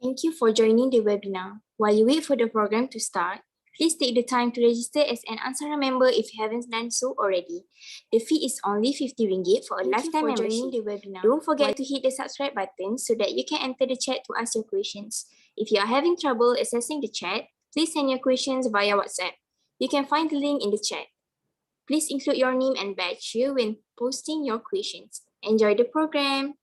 Thank you for joining the webinar. While you wait for the program to start, please take the time to register as an Ansara member if you haven't done so already. The fee is only 50 ringgit for a lifetime membership. Don't forget to hit the subscribe button so that you can enter the chat to ask your questions. If you are having trouble accessing the chat, please send your questions via WhatsApp. You can find the link in the chat. Please include your name and badge here when posting your questions. Enjoy the program.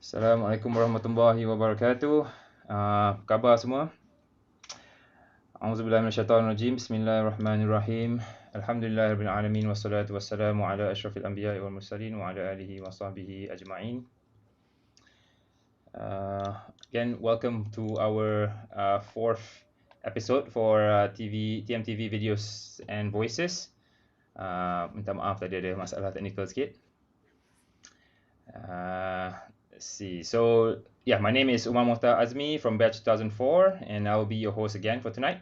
Assalamualaikum warahmatullahi wabarakatuh. Apa khabar semua? A'udzubillahi minasyaitonirrajim. Bismillahirrahmanirrahim. Alhamdulillahirabbil alamin wassalatu wassalamu ala asyrafil anbiya'i wal mursalin wa ala alihi wa sahbihi ajma'in. Again, welcome to our fourth episode for TMTV videos and voices. Minta maaf tadi ada masalah teknikal sikit. Let's see. So, yeah, my name is Umar Azmi from batch 2004, and I will be your host again for tonight.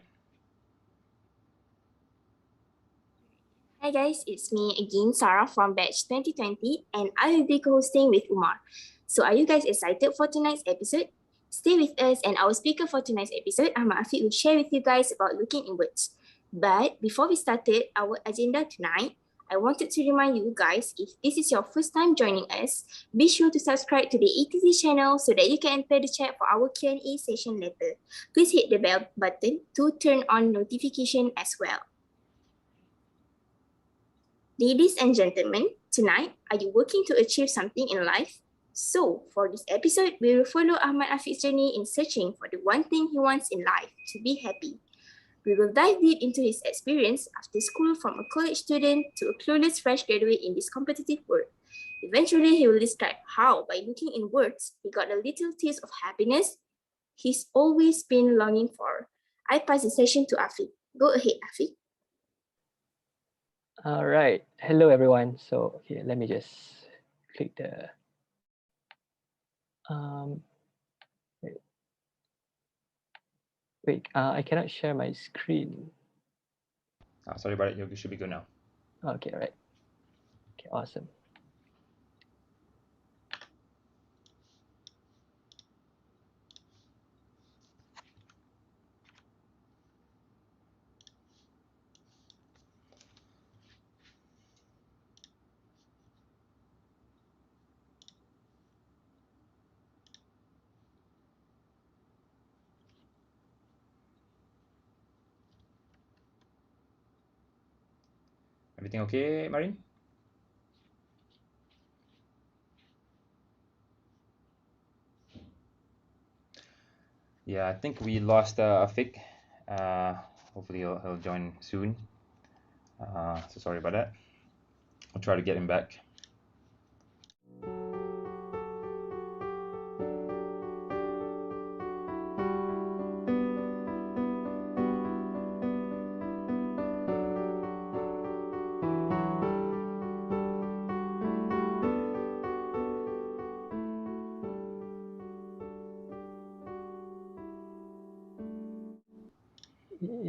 Hi guys, it's me again, Sarah from batch 2020, and I will be co-hosting with Umar. So are you guys excited for tonight's episode? Stay with us, and our speaker for tonight's episode, Ahmad Afiq, will share with you guys about looking inwards. But before we started our agenda tonight, I wanted to remind you guys, if this is your first time joining us, be sure to subscribe to the ATZ channel so that you can enter the chat for our Q&A session later. Please hit the bell button to turn on notification as well. Ladies and gentlemen, tonight, are you working to achieve something in life? So, for this episode, we will follow Ahmad Afiq's journey in searching for the one thing he wants in life, to be happy. We will dive deep into his experience after school from a college student to a clueless fresh graduate in this competitive world. Eventually, he will describe how, by looking inwards, he got a little taste of happiness he's always been longing for. I pass the session to Afiq. Go ahead, Afiq. All right. Hello, everyone. So here, let me just click the. Wait. I cannot share my screen. Sorry about it. You should be good now. Okay. Right. Okay. Awesome. Everything okay, Marin? Yeah, I think we lost Afiq. Hopefully he'll join soon. So sorry about that. I'll try to get him back.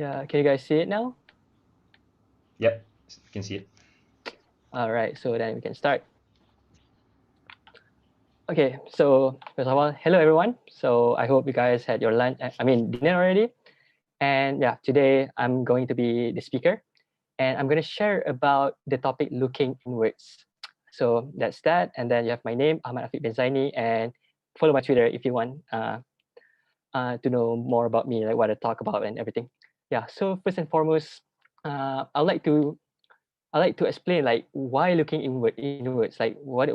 Yeah. Can you guys see it now? Yep, you can see it. All right. So then we can start. Okay. So first of all, hello everyone. So I hope you guys had your lunch. Dinner already. And yeah, today I'm going to be the speaker, and I'm going to share about the topic looking inwards. So that's that. And then you have my name, Ahmad Afiq Zaini, and follow my Twitter if you want to know more about me, like what I talk about and everything. Yeah. So first and foremost, I like to explain like why looking inwards. Like what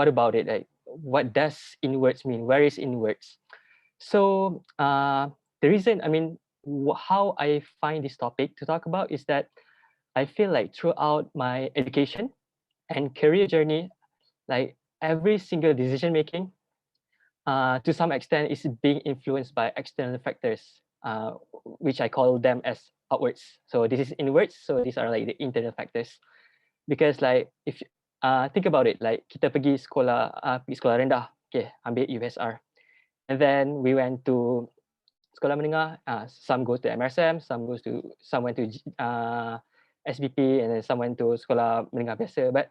about it? Like what does inwards mean? Where is inwards? So the reason, how I find this topic to talk about is that I feel like throughout my education and career journey, like every single decision making, to some extent, is being influenced by external factors, which I call them as outwards. So this is inwards. So these are like the internal factors. Because like if think about it, like kita pergi sekolah rendah, okay, ambil USR, and then we went to sekolah menengah. Some goes to MRSM, some went to SBP, and then some went to sekolah menengah biasa. But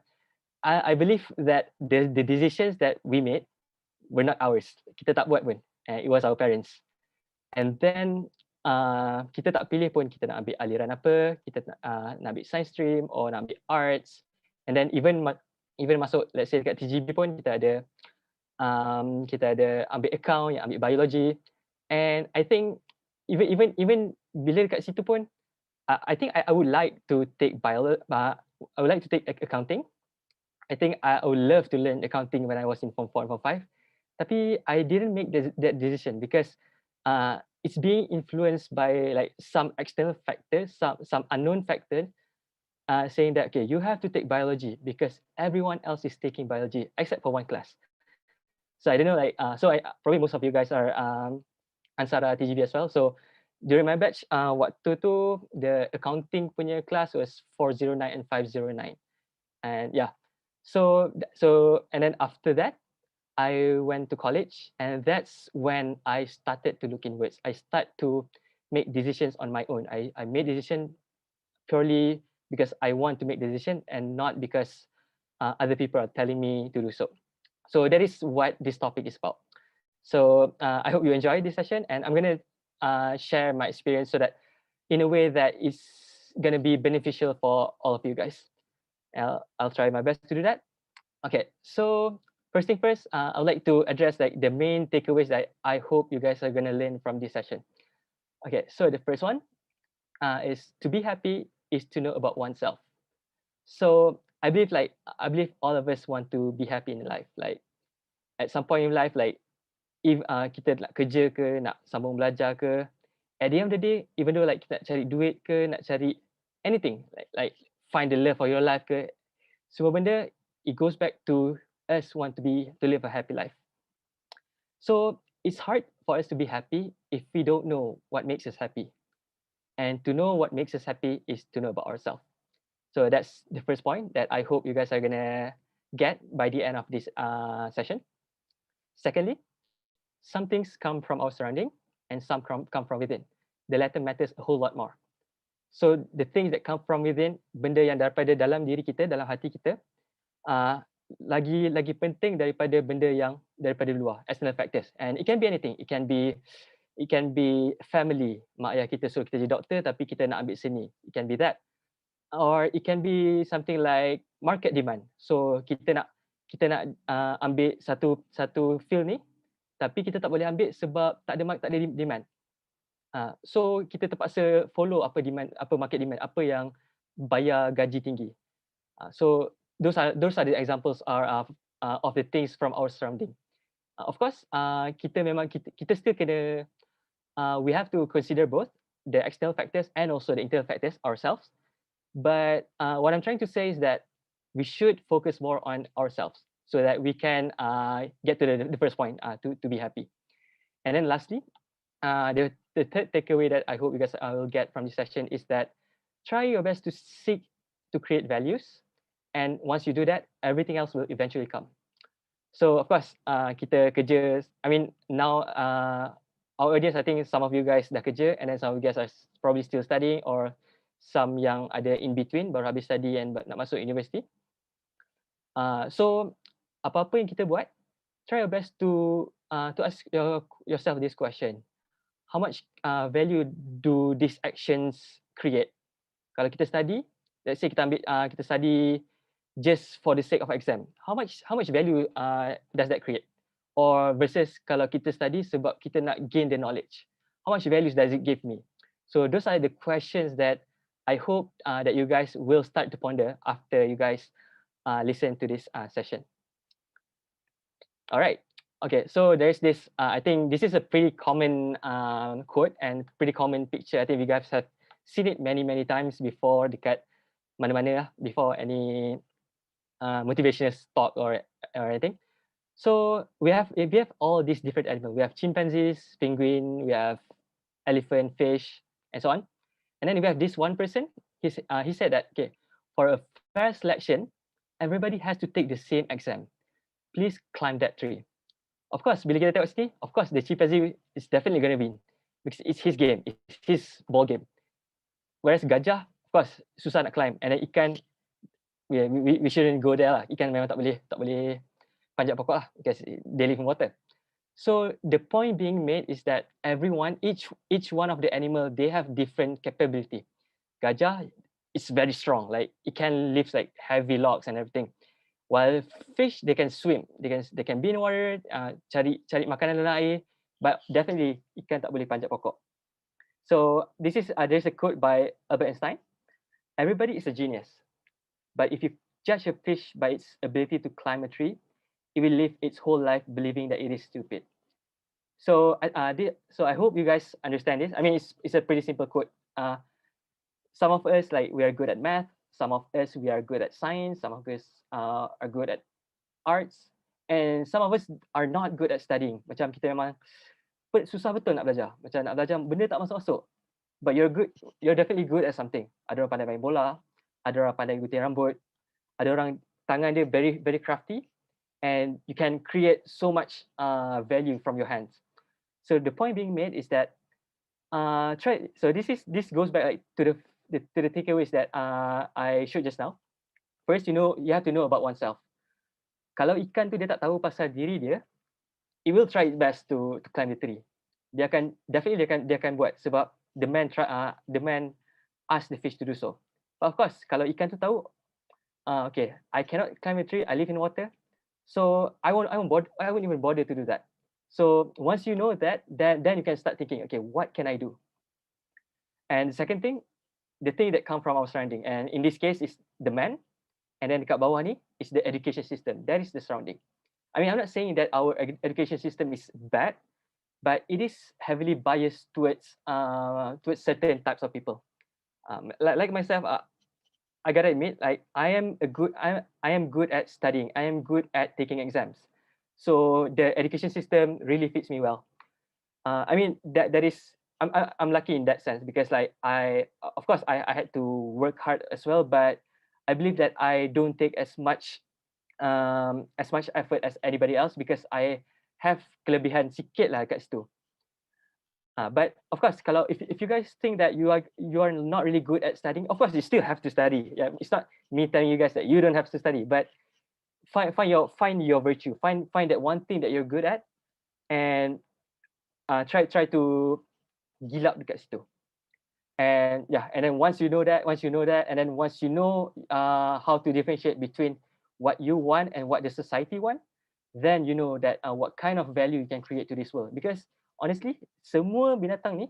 I believe that the decisions that we made were not ours. Kita tak buat pun. It was our parents. And then kita tak pilih pun kita nak ambil aliran apa, kita nak ambil science stream or nak ambil arts. And then even masuk, let's say dekat TGB pun kita ada ambil account, yang ambil biology. And I think even bila dekat situ pun, I think I would like to take I would like to take accounting. I think I would love to learn accounting when I was in form 4 and form 5. Tapi I didn't make that decision because it's being influenced by like some external factors, some unknown factors, saying that, okay, you have to take biology because everyone else is taking biology except for one class. So I don't know, like probably most of you guys are Ansara TGB as well. So during my batch, waktu tu the accounting punya class was 409 and 509, and yeah. So and then after that, I went to college, and that's when I started to look inwards. I start to make decisions on my own. I made decision purely because I want to make decision and not because other people are telling me to do so. So that is what this topic is about. So I hope you enjoy this session, and I'm gonna share my experience so that in a way that is gonna be beneficial for all of you guys. I'll try my best to do that. Okay, so first thing first, I would like to address like the main takeaways that I hope you guys are gonna learn from this session. Okay, so the first one is to be happy is to know about oneself. So I believe all of us want to be happy in life. Like at some point in life, like if kita nak kerja ke, nak sambung belajar ke, at the end of the day, even though like kita nak cari duit ke, nak cari anything, like find the love of your life ke, semua benda, it goes back to us want to live a happy life. So it's hard for us to be happy if we don't know what makes us happy. And to know what makes us happy is to know about ourselves. So that's the first point that I hope you guys are gonna get by the end of this session. Secondly, some things come from our surrounding and some come from within. The latter matters a whole lot more. So the things that come from within, benda yang daripada dalam diri kita, dalam hati kita, lagi penting daripada benda yang daripada luar, external factors. And it can be anything. It can be family, mak ayah kita suruh kita jadi doktor tapi kita nak ambil seni. It can be that. Or it can be something like market demand. So kita nak ambil satu field ni, tapi kita tak boleh ambil sebab tak ada demand. So kita terpaksa follow apa market demand, apa yang bayar gaji tinggi. So those are the examples of the things from our surrounding. Of course, kita still kena we have to consider both the external factors and also the internal factors ourselves. But what I'm trying to say is that we should focus more on ourselves so that we can get to the first point, to be happy. And then lastly, the third takeaway that I hope you guys will get from this session is that try your best to seek to create values. And once you do that, everything else will eventually come. So of course, kita kerja, I mean, now our audience, I think some of you guys dah kerja, and then some of you guys are probably still studying, or some yang ada in between, baru habis study and nak masuk university. So apa-apa yang kita buat, try your best to ask yourself this question: how much value do these actions create? Kalau kita study, let's say kita study just for the sake of exam, how much value does that create? Or versus kalau kita study sebab kita nak gain the knowledge, how much values does it give me? So those are the questions that I hope that you guys will start to ponder after you guys listen to this session. All right. Okay, so there's this, I think this is a pretty common quote and pretty common picture. I think you guys have seen it many times before dekat mana-mana lah before any motivational talk or anything. So we have all these different animals. We have chimpanzees, penguin, we have elephant, fish, and so on. And then we have this one person. He said that, okay, for a fair selection, everybody has to take the same exam. Please climb that tree. Of course, bila kita tengok sini, of course the chimpanzee is definitely going to win because it's his game, it's his ball game. Whereas gajah, of course, susah nak climb. And then ikan, we shouldn't go there lah. Ikan memang tak boleh panjat pokok lah because they live in water. So the point being made is that everyone, each one of the animal, they have different capability. Gajah is very strong, like it can lift like heavy logs and everything. While fish, they can swim, they can be in water, cari makanan dalam air, but definitely ikan tak boleh panjat pokok. So this is there's a quote by Albert Einstein. Everybody is a genius, but if you judge a fish by its ability to climb a tree, it will live its whole life believing that it is stupid. So I hope you guys understand this. I mean, it's a pretty simple quote. Some of us, like, we are good at math. Some of us, we are good at science. Some of us are good at arts, and some of us are not good at studying. Macam kita memang susah betul nak belajar. Macam nak belajar benda tak masuk-masuk. But you're definitely good at something. Ada orang pandai main bola, ada orang pandai gunting rambut, ada orang tangan dia very very crafty, and you can create so much value from your hands. So the point being made is that try. So this goes back like to the takeaways that I showed just now. First, you have to know about oneself. Kalau ikan tu dia tak tahu pasal diri dia, it will try its best to climb the tree. Dia akan buat sebab the man asked the fish to do so. But of course, kalau ikan tu tahu, okay, I cannot climb a tree. I live in water, so I won't even bother to do that. So once you know that, then you can start thinking, okay, what can I do? And the second thing, the thing that come from our surrounding, and in this case is the man, and then dekat bawah ni is the education system. That is the surrounding. I mean, I'm not saying that our education system is bad, but it is heavily biased towards certain types of people. Like myself, I gotta admit, like I am good at studying. I am good at taking exams. So the education system really fits me well. I mean, that is, I'm lucky in that sense because, like, of course I had to work hard as well, but I believe that I don't take as much effort as anybody else because I have kelebihan sikit lah kat situ. But of course, kalau if you guys think that you are not really good at studying, of course you still have to study. Yeah, it's not me telling you guys that you don't have to study, but find your virtue, find that one thing that you're good at, and try to gilap dekat situ. And yeah, and then once you know that, and then once you know how to differentiate between what you want and what the society want, then you know that what kind of value you can create to this world. Because honestly, semua binatang ni,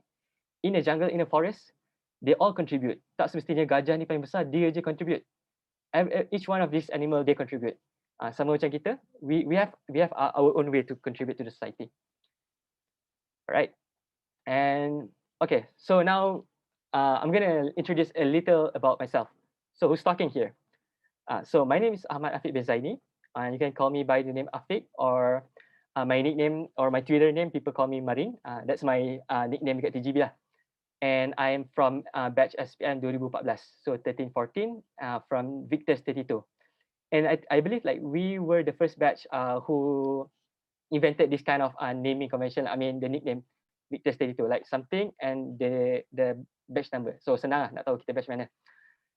in a jungle, in a forest, they all contribute. Tak semestinya gajah ni paling besar, dia je contribute. Each one of these animal, they contribute. Sama macam kita, we have our own way to contribute to the society. Right? And okay, so now I'm gonna introduce a little about myself. So who's talking here? So my name is Ahmad Afiq Zaini. You can call me by the name Afiq, or my nickname or my Twitter name, people call me Marin. That's my nickname at TGB lah. And I am from batch SPM 2014, so 13-14, from Victor's 32. And I believe like we were the first batch who invented this kind of naming convention. I mean the nickname Victor's 32, like something and the batch number. So senang lah nak tahu kita batch mana.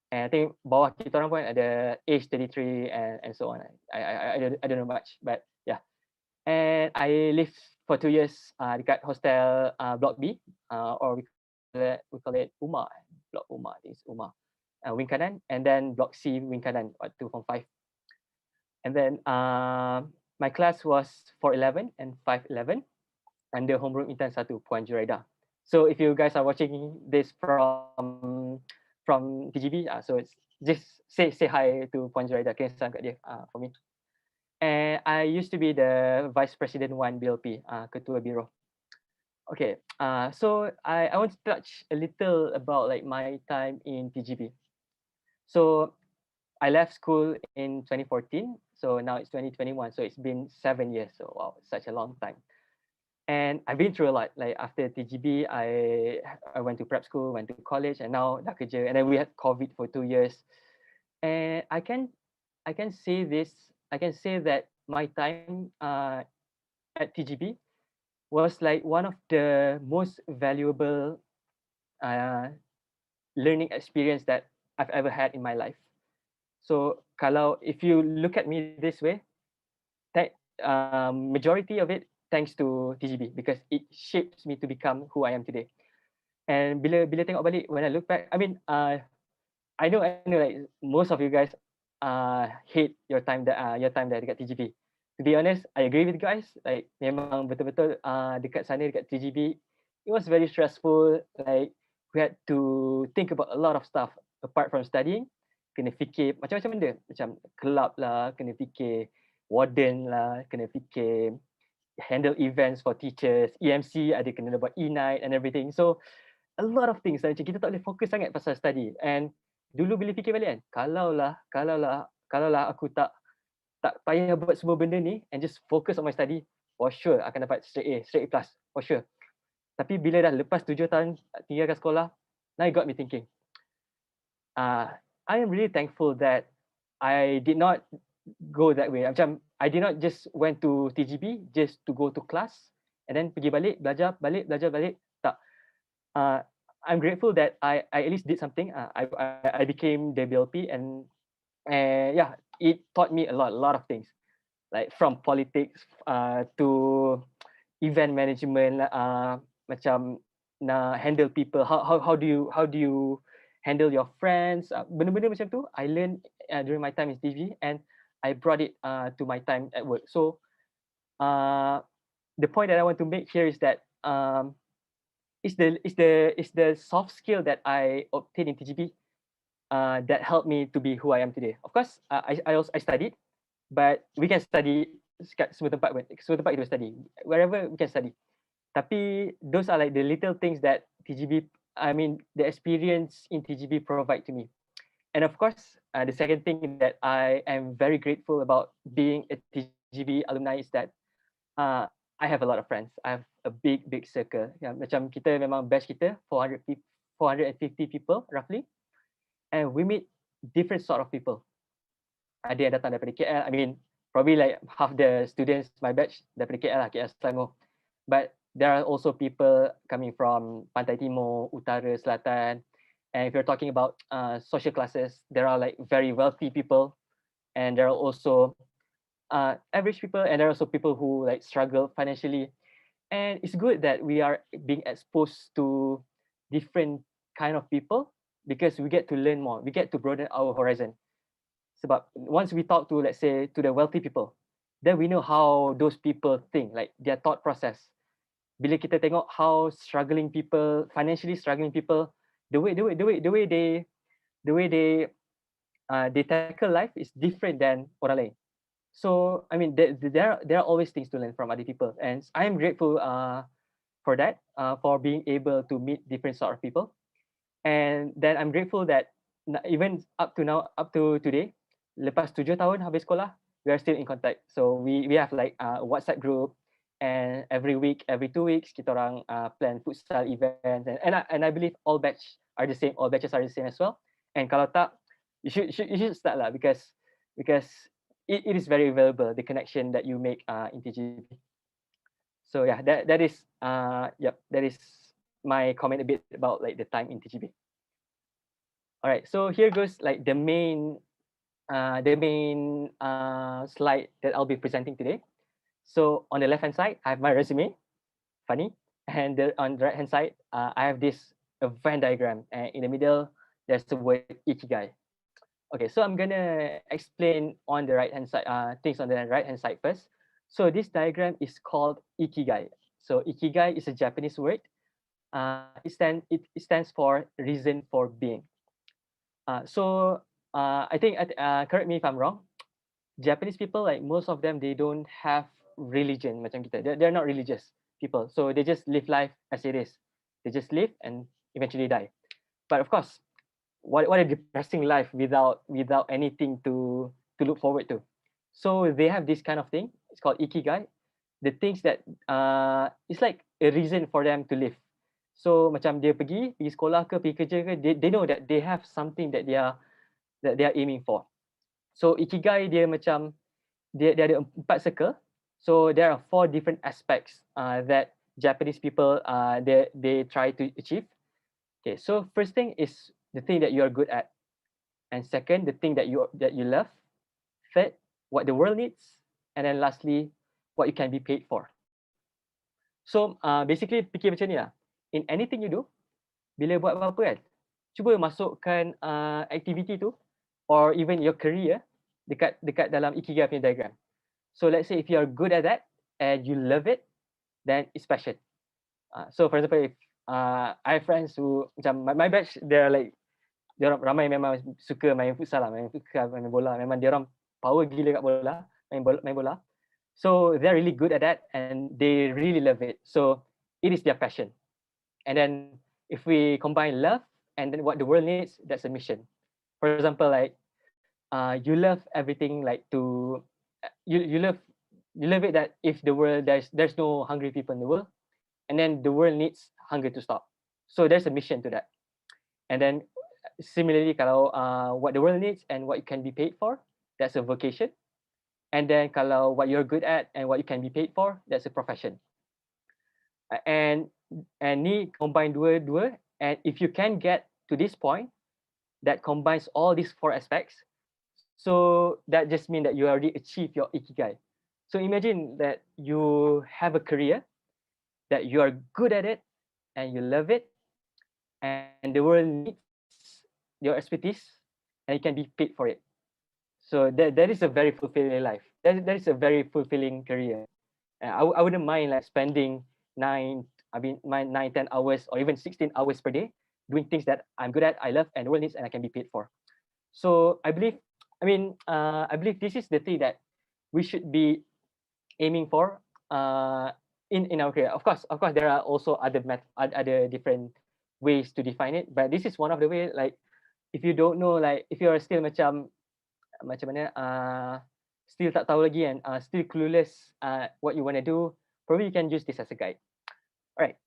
And I think bawah kita orang pun ada age 33 and so on. I don't know much, but yeah. And I lived for 2 years dekat hostel Block B, or we call it Umar, Block Umar. I think it's Umar, wing kanan, and then Block C, wing kanan, waktu form 5. And then my class was 411 and 511 under homeroom intern 1 Puan Juraida. So if you guys are watching this from TGB, so it's just say hi to Puan Juraida, kirim salam kat dia for me. And I used to be the Vice President 1 BLP, Ketua Biro. Okay, so I want to touch a little about like my time in TGB. So I left school in 2014. So now it's 2021. So it's been 7 years. So wow, such a long time. And I've been through a lot. Like after TGB, I went to prep school, went to college, and now dah kerja. And then we had COVID for 2 years. And I can say this. I can say that my time at TGB was like one of the most valuable uh, learning experience that I've ever had in my life. So kalau if you look at me this way, majority of it thanks to TGB because it shapes me to become who I am today. And bila tengok balik, when I look back, I mean, I know like most of you guys hate your time there dekat TGB. To be honest, I agree with you guys. Like memang betul-betul dekat sana dekat TGB, it was very stressful. Like we had to think about a lot of stuff apart from studying. Kena fikir macam-macam benda, macam club lah, kena fikir warden lah, kena fikir handle events for teachers, EMC ada kena buat e-night and everything. So a lot of things macam kita tak boleh fokus sangat pasal study. And dulu bila fikir balik kan, kalaulah aku tak payah buat semua benda ni and just focus on my study, for sure akan dapat straight A plus, for sure. Tapi bila dah lepas 7 tahun tinggalkan sekolah, now it got me thinking. I am really thankful that I did not go that way. Macam I did not just went to TGB just to go to class and then pergi balik, belajar balik. Tak. Uh, I'm grateful that I at least did something. I became the BLP and yeah, it taught me a lot of things, like from politics to event management, macam nak handle people. How do you handle your friends? Benda-benda macam tu I learned during my time in TV and I brought it to my time at work. So uh, the point that I want to make here is that it's the soft skill that I obtained in TGB that helped me to be who I am today. Of course, I studied, but we can study kat semua tempat kita study, wherever we can study. Tapi those are like the little things that TGB, I mean, the experience in TGB provide to me. And of course, the second thing that I am very grateful about being a TGB alumni is that I have a lot of friends. I have a big circle. Macam kita memang batch kita 450 people roughly, and we meet different sort of people. Ada yang datang daripada KL. I mean, probably like half the students my batch daripada KL lah, KL Selangor. But there are also people coming from Pantai Timur, Utara, Selatan. And if you're talking about social classes, there are like very wealthy people, and there are also average people, and there are also people who like struggle financially. And it's good that we are being exposed to different kind of people because we get to learn more. We get to broaden our horizon. Sebab once we talk to, let's say, to the wealthy people, then we know how those people think, like their thought process. Bila kita tengok how struggling people, financially struggling people, the way they tackle life is different than orang lain. So I mean, there are always things to learn from other people, and I am grateful for that, for being able to meet different sort of people. And then I'm grateful that even up to today, lepas 7 tahun habis sekolah, we are still in contact. So we have like a WhatsApp group, and every week, every 2 weeks, kita orang plan futsal events, and I believe all batches are the same as well. And kalau tak, you should start lah because it is very valuable, the connection that you make in TGB. So yeah, that is that is my comment a bit about like the time in TGB. All right, so here goes like the main slide that I'll be presenting today. So on the left hand side, I have my resume, funny, and on the right hand side, I have this Venn diagram, and in the middle there's the word Ikigai. Okay, so I'm gonna explain on the right hand side things on the right hand side first. So this diagram is called Ikigai. So Ikigai is a Japanese word. It stands for reason for being. I think correct me if I'm wrong. Japanese people, like most of them, they don't have religion macam kita. They're not religious people. So they just live life as it is. They just live and eventually die. But of course, what a depressing life without anything to look forward to. So they have this kind of thing. It's called Ikigai. The things that it's like a reason for them to live. So macam dia pergi sekolah ke, pergi kerja ke, they know that they have something that they are aiming for. So Ikigai dia macam dia ada 4 circle. So there are 4 different aspects that Japanese people they try to achieve. Okay, so first thing is the thing that you are good at, and second, the thing that you love. Third, what the world needs, and then lastly, what you can be paid for. So basically fikir macam ni lah. In anything you do, bila buat apa-apa kan, cuba masukkan activity tu or even your career dekat dalam Ikigai punya diagram. So let's say if you are good at that and you love it, then it's passion. So for example, if I have friends who macam my batch, they're like dia orang ramai memang suka main futsal lah, main bola. Memang dia orang power gila kat bola, main bola. So they're really good at that and they really love it. So it is their passion. And then if we combine love and then what the world needs, that's a mission. For example, like you love everything, like to you love it that if the world there's no hungry people in the world, and then the world needs hunger to stop. So there's a mission to that. And then similarly, kalau what the world needs and what you can be paid for, that's a vocation. And then kalau what you're good at and what you can be paid for, that's a profession. And ni combine dua, and if you can get to this point that combines all these 4 aspects, so that just means that you already achieved your Ikigai. So imagine that you have a career that you are good at it and you love it, and the world needs your expertise and you can be paid for it. So that is a very fulfilling life. That is a very fulfilling career. I wouldn't mind like spending 10 hours or even 16 hours per day doing things that I'm good at, I love, and the world needs, and I can be paid for. So I believe this is the thing that we should be aiming for in our career. Of course, there are also other different ways to define it, but this is one of the way. Like if you don't know, like if you are still macam mana still tak tahu lagi and still clueless what you want to do, probably you can use this as a guide. All right.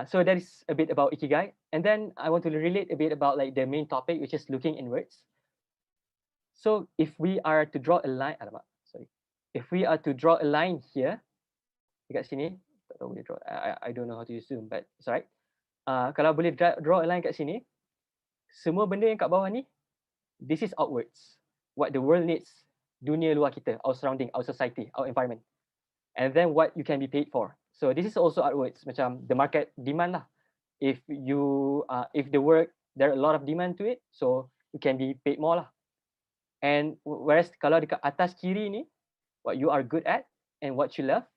So that is a bit about Ikigai, and then I want to relate a bit about like the main topic, which is looking inwards. So if we are to draw a line, if we are to draw a line here, dekat sini, tak tahu boleh draw. I don't know how to use Zoom, but it's alright. Kalau boleh draw a line kat sini, semua benda yang kat bawah ni, this is outwards. What the world needs, dunia luar kita, our surrounding, our society, our environment. And then what you can be paid for. So this is also outwards, macam the market demand lah. If the work, there are a lot of demand to it, so you can be paid more lah. And whereas kalau dekat atas kiri ni, what you are good at and what you love,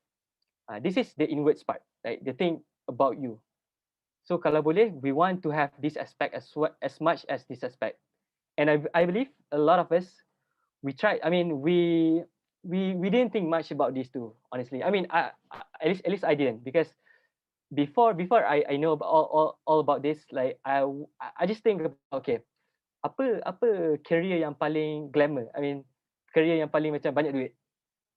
this is the inwards part, like the thing about you. So kalau boleh, we want to have this aspect as much as this aspect. And I believe a lot of us, we tried. I mean, we didn't think much about this too, honestly. I mean, at least I didn't, because before I know about all about this, like I just think about, okay, apa career yang paling glamour? I mean, career yang paling macam banyak duit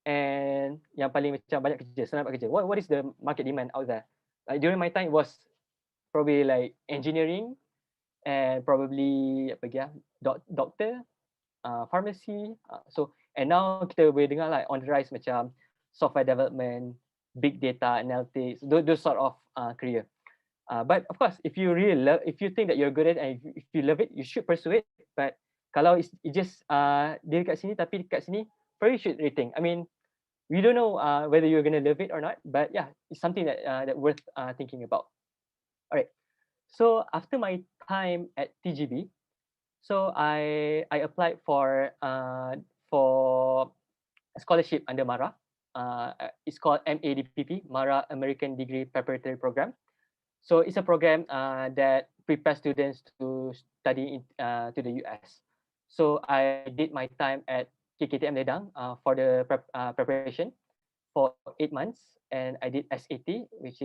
and yang paling macam banyak kerja, senang dapat kerja. What is the market demand out there? Like during my time, it was probably like engineering and probably apa lagi doctor, pharmacy. So and now kita boleh dengar like on the rise macam software development, big data analytics, those sort of career. But of course, if you really love, if you think that you're good at it and if you love it, you should pursue it. But kalau it just dia dekat sini tapi dekat sini, probably should rethink. I mean, we don't know whether you're gonna love it or not, but yeah, it's something that worth thinking about. All right. So after my time at TGB, so I applied for a scholarship under MARA. It's called MADPP, MARA American Degree Preparatory Program. So it's a program that prepares students to study to the US. So I did my time at KKTM Ledang for the preparation for 8 months, and I did SAT, which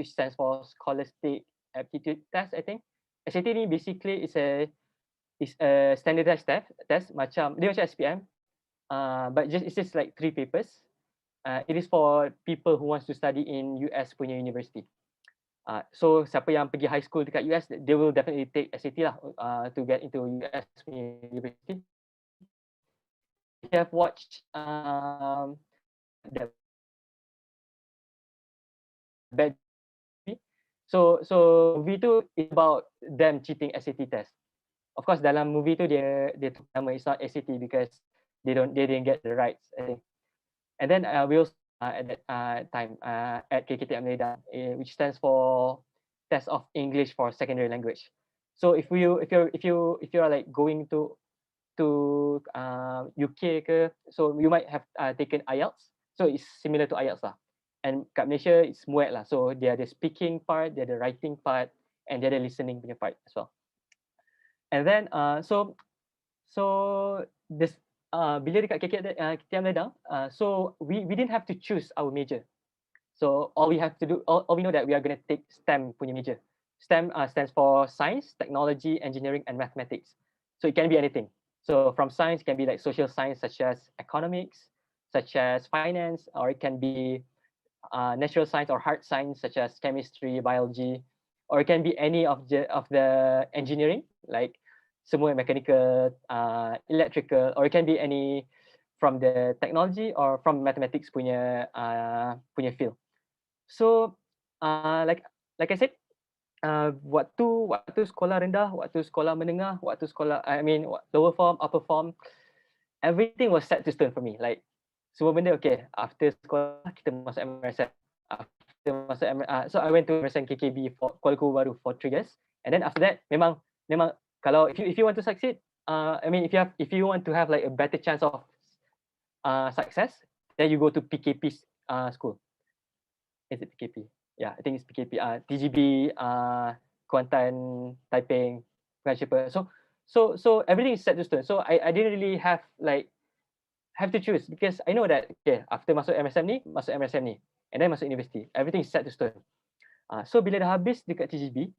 stands for Scholastic Aptitude Test, I think. SAT ni basically is a is a standardized test macam dia macam SPM, but it's just like 3 papers. It is for people who wants to study in US punya university. So siapa yang pergi high school dekat US, they will definitely take SAT lah to get into US punya university. If you have watched the bad movie, so movie tu is about them cheating SAT test. Of course dalam movie tu dia nama it's not SAT because they didn't get the rights, I think. And then we also at that time at KKTM Malaysia, which stands for Test of English for Secondary Language. So if you are like going to UK ke, so you might have taken IELTS. So it's similar to IELTS lah. And kat Malaysia it's MUET lah. So dia ada speaking part, dia ada writing part, and dia ada listening punya part as well. And then so this bila dekat KKTM Ledang, so we didn't have to choose our major. So all we have to do, all we know that we are going to take STEM punya major. STEM stands for Science, Technology, Engineering, and Mathematics. So it can be anything. So from science, it can be like social science such as economics, such as finance, or it can be natural science or hard science such as chemistry, biology, or it can be any of the engineering like semua mechanical, electrical, or it can be any from the technology or from mathematics punya field. So like I said, waktu sekolah rendah, waktu sekolah menengah, waktu sekolah lower form, upper form, everything was set to stone for me. Like semua benda okay. After sekolah kita masuk MRSM. So I went to MRSM KKB for Kuala Lumpur baru for 3 years, and then after that memang kalau if you want to succeed, if you want to have like a better chance of success, then you go to PKP school. Is it PKP? Yeah, I think it's PKP. TGB, Kuantan, Taiping, Pengansipa. So everything is set to stone. So I didn't really have to choose because I know that okay, after masuk MSM ni, and then masuk university, everything is set to stone. So bila dah habis dekat TGB,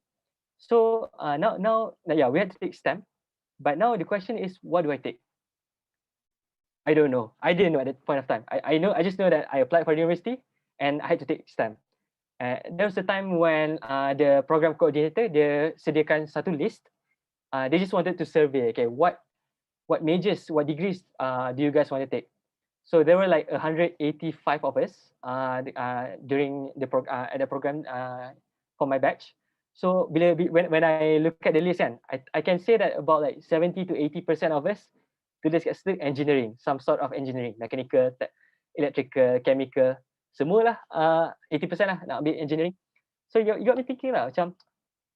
so now we had to take STEM, but now the question is what do I take? I don't know. I didn't know at that point of time. I just know that I applied for university and I had to take STEM. There was a time when the program coordinator dia sediakan satu list. They just wanted to survey, okay, what majors, what degrees do you guys want to take? So there were like 185 of us during the at the program for my batch. So when I look at the list kan, I can say that about like 70 to 80% of us tulis kat situ engineering, some sort of engineering, mechanical, electrical, chemical, semualah 80% lah nak ambil engineering. So you got me thinking lah macam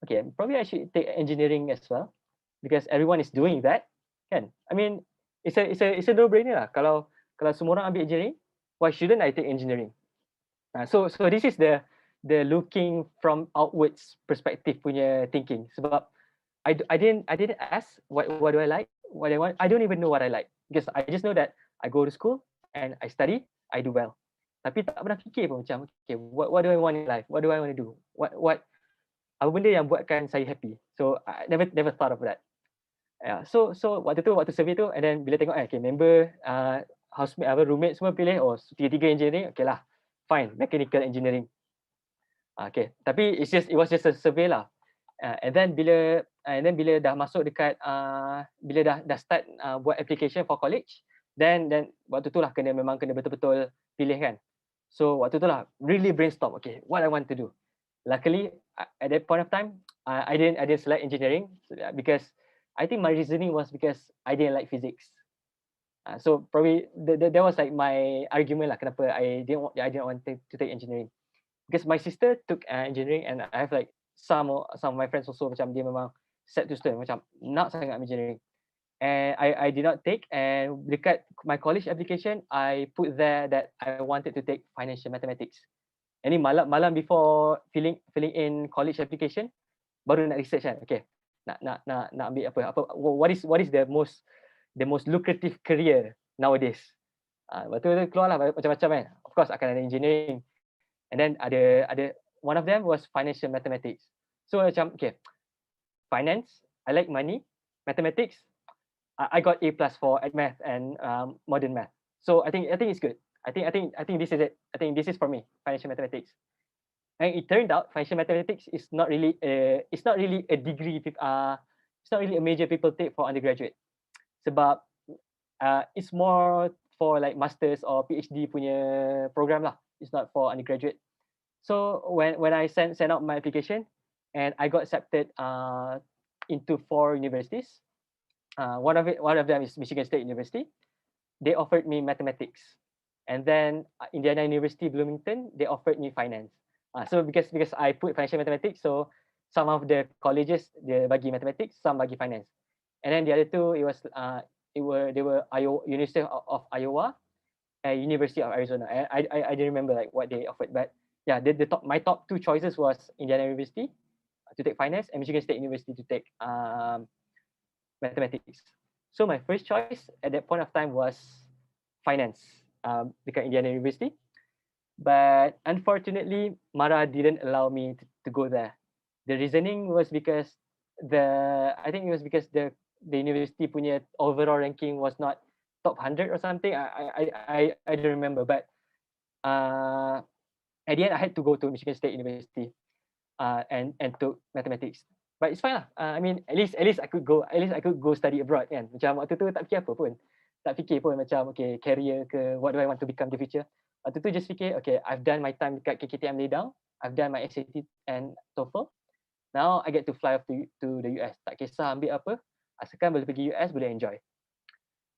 okay, probably I should take engineering as well because everyone is doing that kan. I mean it's a no-brainer lah. Kalau semua orang ambil engineering, why shouldn't I take engineering? So this is the looking from outwards perspective punya thinking. Sebab I didn't ask what do I like, what I want. I don't even know what I like because I just know that I go to school and I study, I do well. Tapi tak pernah fikir pun macam okay, what do I want in life? What do I want to do? What apa benda yang buatkan saya happy? So I never thought of that. Yeah, so waktu survey tu, and then bila tengok okay, member housemate roommate semua pilih tiga engineering, okay lah, fine, mechanical engineering. Okay, tapi it was just a survey lah. And then bila dah masuk dekat bila dah start buat application for college, then waktu tu lah memang kena betul-betul pilih kan. So waktu tu lah really brainstorm, okay, what I want to do. Luckily at that point of time I didn't select engineering because I think my reasoning was because I didn't like physics. So probably that was like my argument lah kenapa I didn't want to take engineering. Because my sister took engineering and I have like some of my friends also macam dia memang set to stone macam nak sangat engineering. And I did not take, and dekat my college application I put there that I wanted to take financial mathematics. Ini malam before filling in college application baru nak research kan. Okay, nak ambil apa what is the most lucrative career nowadays. Lepas tu keluarlah macam-macam kan. Of course akan ada engineering. And then ada one of them was financial mathematics. So macam okay, finance, I like money, mathematics, I got A plus for at math and modern math. So I think it's good. I think this is it. I think this is for me, financial mathematics. And it turned out financial mathematics is not really a degree. It's not really a major people take for undergraduate. Sebab it's more for like masters or PhD punya program lah. It's not for undergraduate. So when I sent out my application and I got accepted into 4 universities. One of them is Michigan State University. They offered me mathematics, and then Indiana University Bloomington, they offered me finance. So because I put financial mathematics, so some of the colleges they bagi mathematics, some bagi finance, and then the other two it was University of Iowa and University of Arizona. And I didn't remember like what they offered, but yeah, my top 2 choices was Indiana University to take finance and Michigan State University to take mathematics. So my first choice at that point of time was finance dekat Indiana University. But unfortunately, Mara didn't allow me to go there. The reasoning was because I think it was because the university punya overall ranking was not top 100 or something. I don't remember. But at the end, I had to go to Michigan State University and took mathematics. But it's fine lah. I mean, at least I could go. At least I could go study abroad kan. Macam waktu tu tak fikir apa pun. Tak fikir pun macam okay, career ke, what do I want to become in the future. Waktu tu just fikir, okay, I've done my time dekat KKTM Ledang. I've done my SAT and TOEFL. Now I get to fly off to the US. Tak kisah ambil apa, asalkan boleh pergi US, boleh enjoy.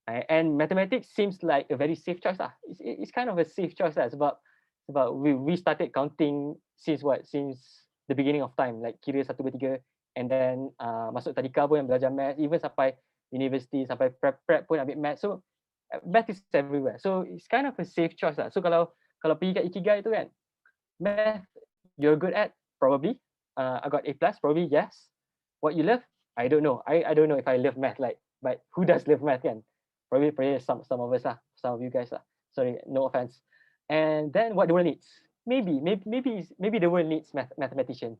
And mathematics seems like a very safe choice lah. It's kind of a safe choice lah sebab we started counting since the beginning of time, like kira 1, 2, 3, and then masuk tadika pun yang belajar math, even sampai university, sampai prep pun ambil math. So math is everywhere. So it's kind of a safe choice lah. So kalau pergi kat Ikigai tu kan, math you're good at, probably. I got A plus, probably yes. What you love, I don't know. I don't know if I love math, like, but who does love math kan? Probably some of us lah, some of you guys lah. Sorry, no offense. And then what the world needs, maybe the world needs mathematicians.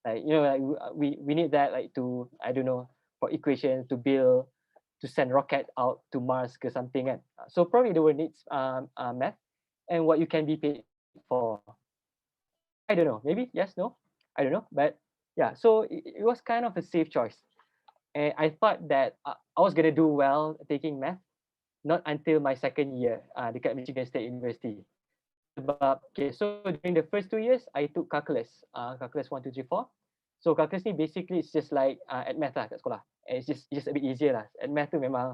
Like, you know, like we need that, like, to, I don't know, for equation, to send rocket out to Mars ke something kan. So probably the world needs math, and what you can be paid for, I don't know, maybe yes, no, I don't know. But yeah, so it was kind of a safe choice, and I thought that I was gonna do well taking math, not until my second year dekat Michigan State University. Sebab, okay, so during the first 2 years, I took calculus, calculus 1, 2, 3, 4. So calculus ni basically it's just like at math lah kat sekolah. And it's just a bit easier lah. At math tu memang,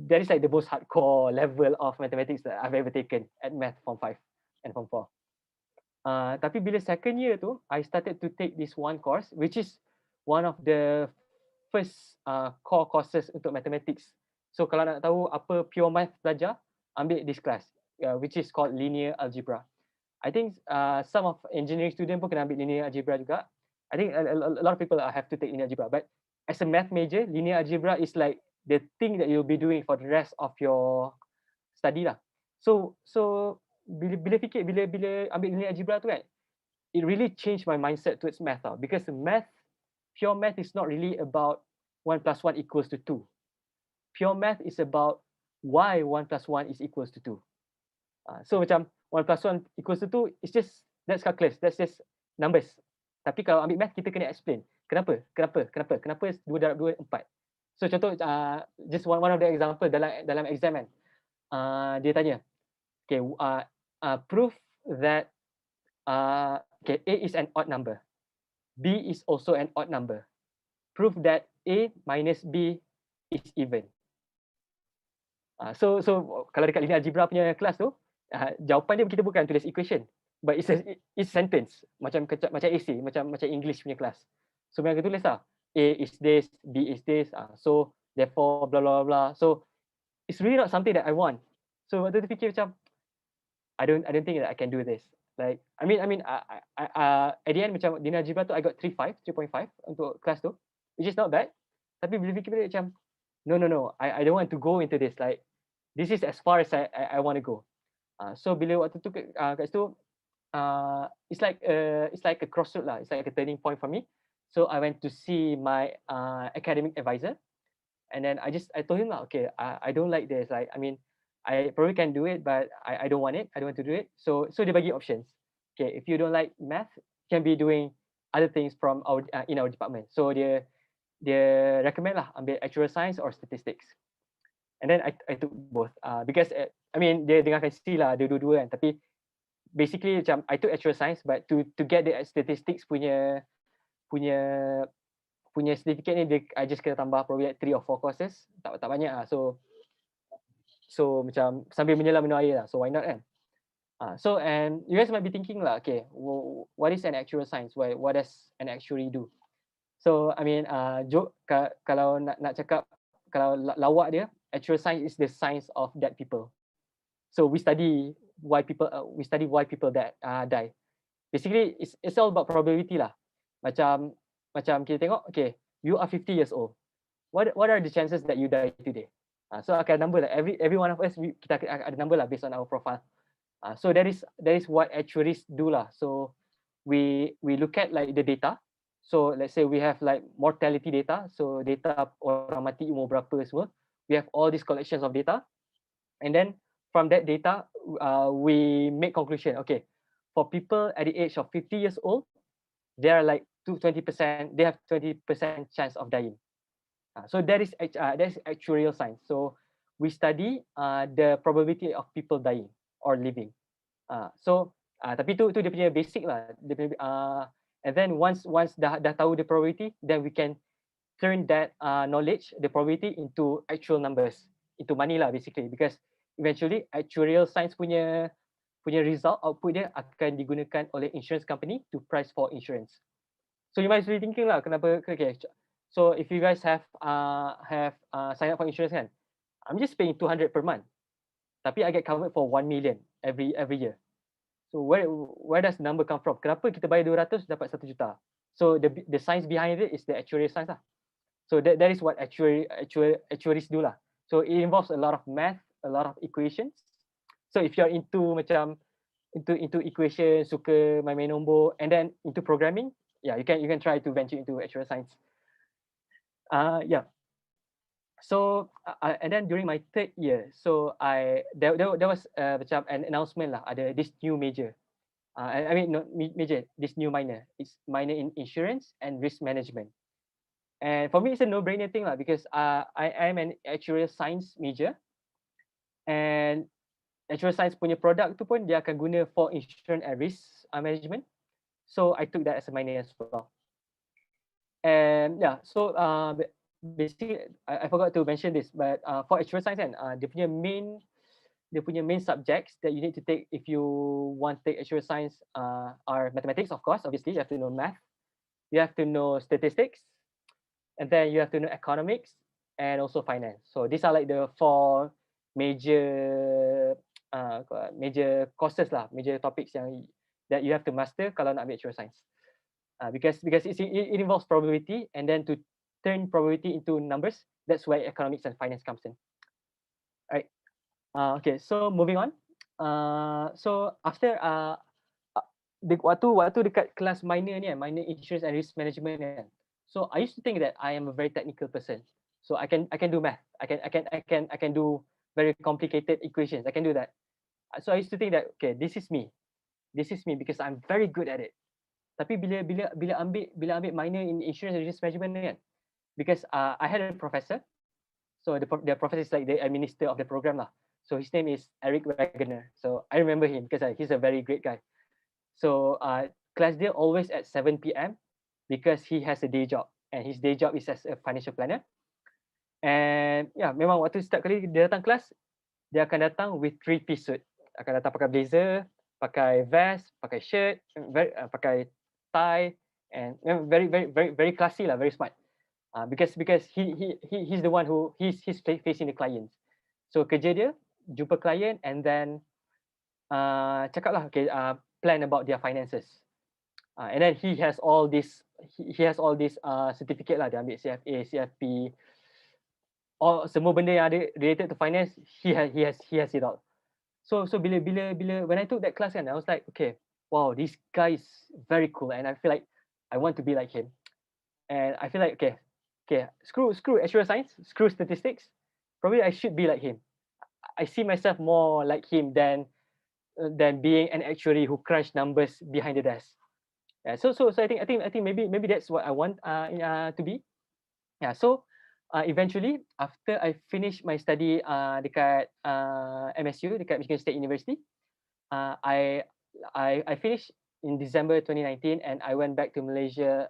that is like the most hardcore level of mathematics that I've ever taken at math form 5 and form 4. Tapi bila second year tu, I started to take this one course, which is one of the first core courses untuk mathematics. So kalau nak tahu apa pure math belajar, ambil this class, which is called linear algebra. I think some of engineering student pun kena ambil linear algebra juga. I think a lot of people have to take linear algebra. But as a math major, linear algebra is like the thing that you'll be doing for the rest of your study lah. So bila ambil linear algebra tu kan, it really changed my mindset towards math tau. Because pure math is not really about 1 plus 1 equals to 2. Pure math is about why 1 plus 1 is equals to 2. So macam 1 plus 1 equals to 2, that's calculus, that's just numbers. Tapi kalau ambil math, kita kena explain. Kenapa 2 darab 2, 4. So contoh, just one of the example dalam exam kan, dia tanya, okay, prove that okay, A is an odd number, B is also an odd number, prove that A minus B is even. So kalau dekat linear algebra punya kelas tu, jawapan dia kita bukan tulis equation, but it's sentence, macam essay, macam English punya kelas. So mereka tulis lah, A is this, B is this, so therefore blah blah blah. So it's really not something that I want. So waktu tu fikir macam, I don't think that I can do this. Like, I mean, at the end macam linear algebra tu I got 3.5 untuk kelas tu, which is not bad. Tapi bila fikir balik macam, no, I don't want to go into this. Like, this is as far as I want to go. So bila waktu tu kat situ, it's like a crossroad lah. It's like a turning point for me. So I went to see my academic advisor. And then I told him lah, okay, I don't like this. Like, I mean, I probably can do it, but I don't want it. I don't want to do it. So dia bagi options. Okay, if you don't like math, you can be doing other things from our in our department. So dia recommend lah ambil actuarial science or statistics. And then I took both. Because I mean dia dengarkan C lah, dia dua-dua kan. Tapi basically macam I took actuarial science, but to get the statistics punya punya certificate ni, I just kena tambah probably like 3 or 4 courses, tak banyak lah. So macam sambil menyelam minum air lah. So why not kan? So and you guys might be thinking lah, okay, what is an actuarial science? What does an actuary do? So I mean, kalau nak cakap, kalau lawak dia, actuarial science is the science of dead people. So we study why people that die. Basically, it's all about probability lah. Macam kita tengok, okay, you are 50 years old. What are the chances that you die today? So akan number lah. Every one of us, kita ada number lah based on our profile. So that is what actuaries do lah. So we look at like the data. So let's say we have like mortality data. So data orang mati umur berapa semua. We have all these collections of data, and then from that data, we make conclusion. Okay, for people at the age of 50 years old, they are like 20%. They have 20% chance of dying. So that is actuarial science. So we study the probability of people dying or living. Tapi tu dia punya basic lah. Dia punya, and then once dah tahu the probability, then we can turn that knowledge, the probability, into actual numbers, into money lah basically. Because eventually actuarial science punya result output dia akan digunakan oleh insurance company to price for insurance. So you might be thinking lah, kenapa? Okay, so if you guys have sign up for insurance kan, I'm just paying 200 per month, tapi I get covered for 1 million every year. So where does the number come from? Kenapa kita bayar 200 dapat 1 juta? So the science behind it is the actuarial science lah. So that is what actuaries do lah. So it involves a lot of math, a lot of equations. So if you're into macam into equation, suka main nombor, and then into programming, yeah, you can try to venture into actuarial science. Yeah. So and then during my 3rd year, so there was macam an announcement lah, ada this new major. I mean not major, this new minor. It's minor in insurance and risk management. And for me, it's a no-brainer thing lah, because I am an actuarial science major, and actuarial science punya product tu pun dia akan guna for insurance and risk management. So I took that as a minor as well. And yeah, so basically I forgot to mention this, but for actuarial science kan, dia punya main subjects that you need to take if you want to take actuarial science are mathematics, of course. Obviously, you have to know math, you have to know statistics, and then you have to know economics and also finance. So these are like the 4 major courses lah, major topics that you have to master kalau nak ambil actuarial science. Because it involves probability, and then to turn probability into numbers, that's where economics and finance comes in. Right. Okay, so moving on. So after waktu dekat kelas minor ni, minor insurance and risk management kan. So I used to think that I am a very technical person. So I can do math. I can do very complicated equations. I can do that. So I used to think that, okay, this is me because I'm very good at it. Tapi bila ambil minor in insurance and risk management kan, because I had a professor. So the professor is like the administrator of the program lah. So his name is Eric Wagner. So I remember him because he's a very great guy. So class dia always at 7 p.m. because he has a day job, and his day job is as a financial planner. And yeah, memang waktu setiap kali dia datang kelas, dia akan datang with 3-piece suit. Akan datang pakai blazer, pakai vest, pakai shirt, pakai tie, and very classy lah, very smart. Because he's the one who he's facing the clients. So kerja dia jumpa client, and then cakap lah, okay, plan about their finances. And then he has all this certificate lah, dia ambil CFA, CFP, all semua benda yang ada related to finance, he has it all. So bila when I took that class kan, I was like, okay, wow, this guy is very cool, and I feel like I want to be like him. And I feel like, okay, okay, screw actuarial science, screw statistics. Probably I should be like him. I see myself more like him than being an actuary who crunch numbers behind the desk. Yeah, so I think maybe that's what I want to be. Yeah, so eventually after I finished my study dekat MSU, dekat Michigan State University, uh, I I finished in December 2019 and I went back to Malaysia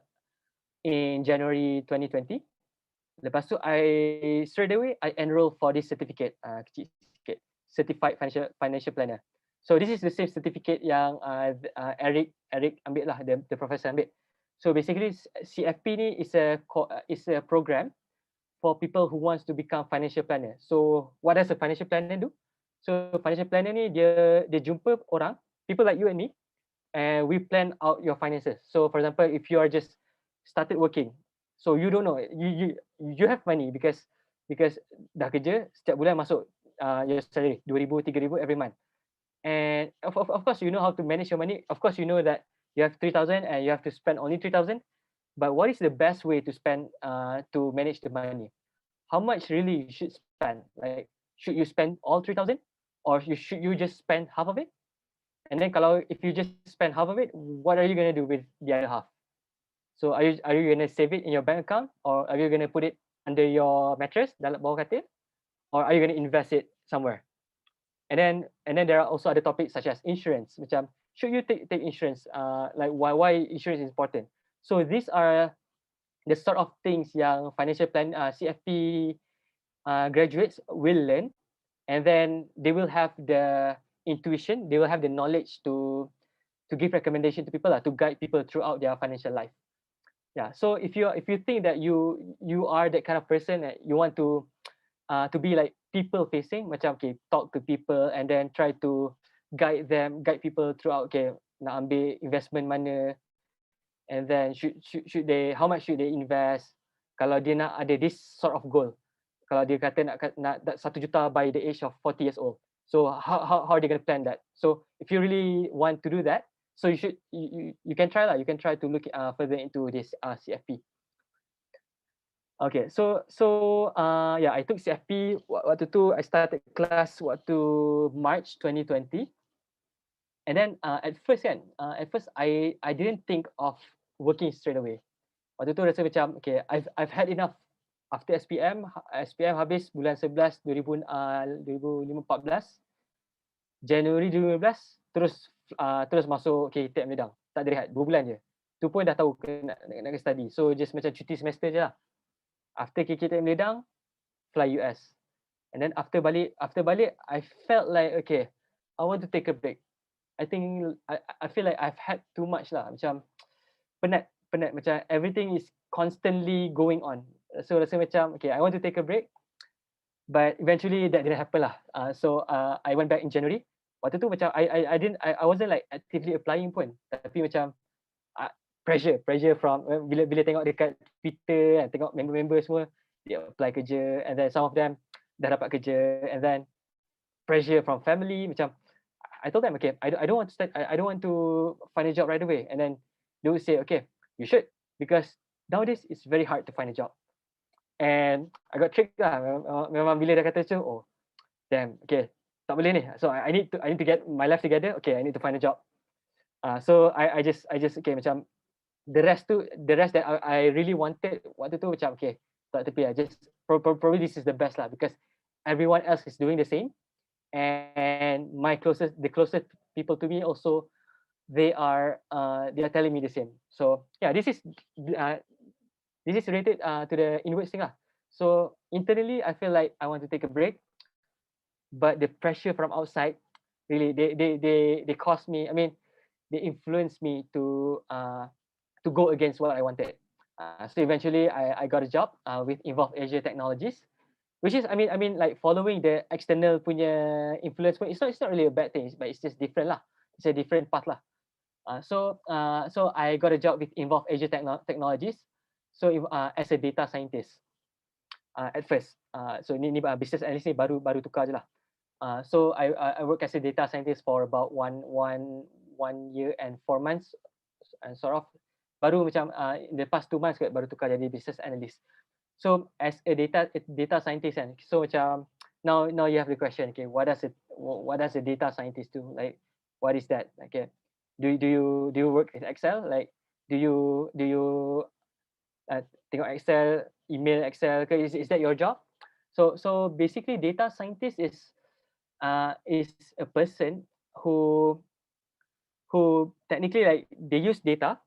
in January 2020. Lepas tu I straight away I enroll for this certificate, kecil sikit, certified financial planner. So this is the same certificate yang Eric ambil lah, the professor ambil. So basically CFP ni is a program for people who wants to become financial planner. So what does a financial planner do? So financial planner ni dia jumpa orang, people like you and me, and we plan out your finances. So for example, if you are just started working, so you don't know, you have money because dah kerja, setiap bulan masuk your salary 2,000 3,000 every month. And of course you know how to manage your money. Of course you know that you have 3,000 and you have to spend only 3,000. But what is the best way to spend to manage the money? How much really you should spend? Like, should you spend all 3,000, or should you just spend half of it? And then kalau if you just spend half of it, what are you gonna do with the other half? So are you gonna save it in your bank account, or are you gonna put it under your mattress dalam bawah katil, or are you gonna invest it somewhere? And then there are also other topics such as insurance. Macam should you take insurance? Like why insurance is important? So these are the sort of things yang financial plan CFP graduates will learn, and then they will have the intuition, they will have the knowledge to give recommendation to people to guide people throughout their financial life. Yeah, so if you think that you are that kind of person that you want to be like people facing, macam okay, talk to people and then try to guide people throughout, okay, nak ambil investment mana, and then should they, how much should they invest, kalau dia nak ada this sort of goal, kalau dia kata nak 1 juta by the age of 40 years old, so how are they going to plan that? So if you really want to do that, so you can try lah, you can try to look further into this CFP. Okay, so yeah, I took CFP waktu tu. I started class waktu March 2020, and then at first I didn't think of working straight away. Waktu tu rasa macam okay, I've had enough. After SPM habis bulan 11 2014, Januari 2015, terus masuk KTM Ledang. Tak ada rehat 2 bulan je. Tu pun dah tahu nak study. So just macam cuti semester je lah. After KTM Ledang, fly US. And then after balik I felt like okay, I want to take a break. I think I feel like I've had too much lah. Macam penat macam everything is constantly going on. So rasa macam okay, I want to take a break. But eventually that didn't happen lah. So I went back in January. Waktu tu macam I wasn't like actively applying pun, tapi macam pressure from bila tengok dekat Twitter and tengok member-member semua dia apply kerja, and then some of them dah dapat kerja, and then pressure from family. Macam I told them okay, I don't want to start, I don't want to find a job right away, and then they would say okay, you should, because nowadays it's very hard to find a job. And I got tricked lah. Memang bila dah kata macam oh damn, okay, tak boleh ni. So I need to get my life together. Okay, I need to find a job. So I just okay, macam the rest that I really wanted waktu tu macam okay, tak tepi lah. Just probably this is the best lah, because everyone else is doing the same, and the closest people to me also, they are telling me the same. So yeah, this is related to the inwards thing lah. So internally I feel like I want to take a break, but the pressure from outside really they caused me, I mean they influenced me to go against what I wanted. So eventually I got a job with Involve Asia Technologies, which is I mean like following the external punya influence. It's not really a bad thing, but it's just different lah. It's a different path lah. So I got a job with Involve Asia Technologies. So as a data scientist at first. So ni business analyst ni baru tukar je lah. So I work as a data scientist for about one year and 4 months, and sort of baru macam in the past 2 months baru tukar jadi business analyst. So as a data scientist, and so macam now you have the question, okay, what does a data scientist do? Like, what is that? Okay, do you work with Excel? Like, do you tengok Excel, email Excel? Okay, is that your job? So basically, data scientist is a person who technically, like, they use data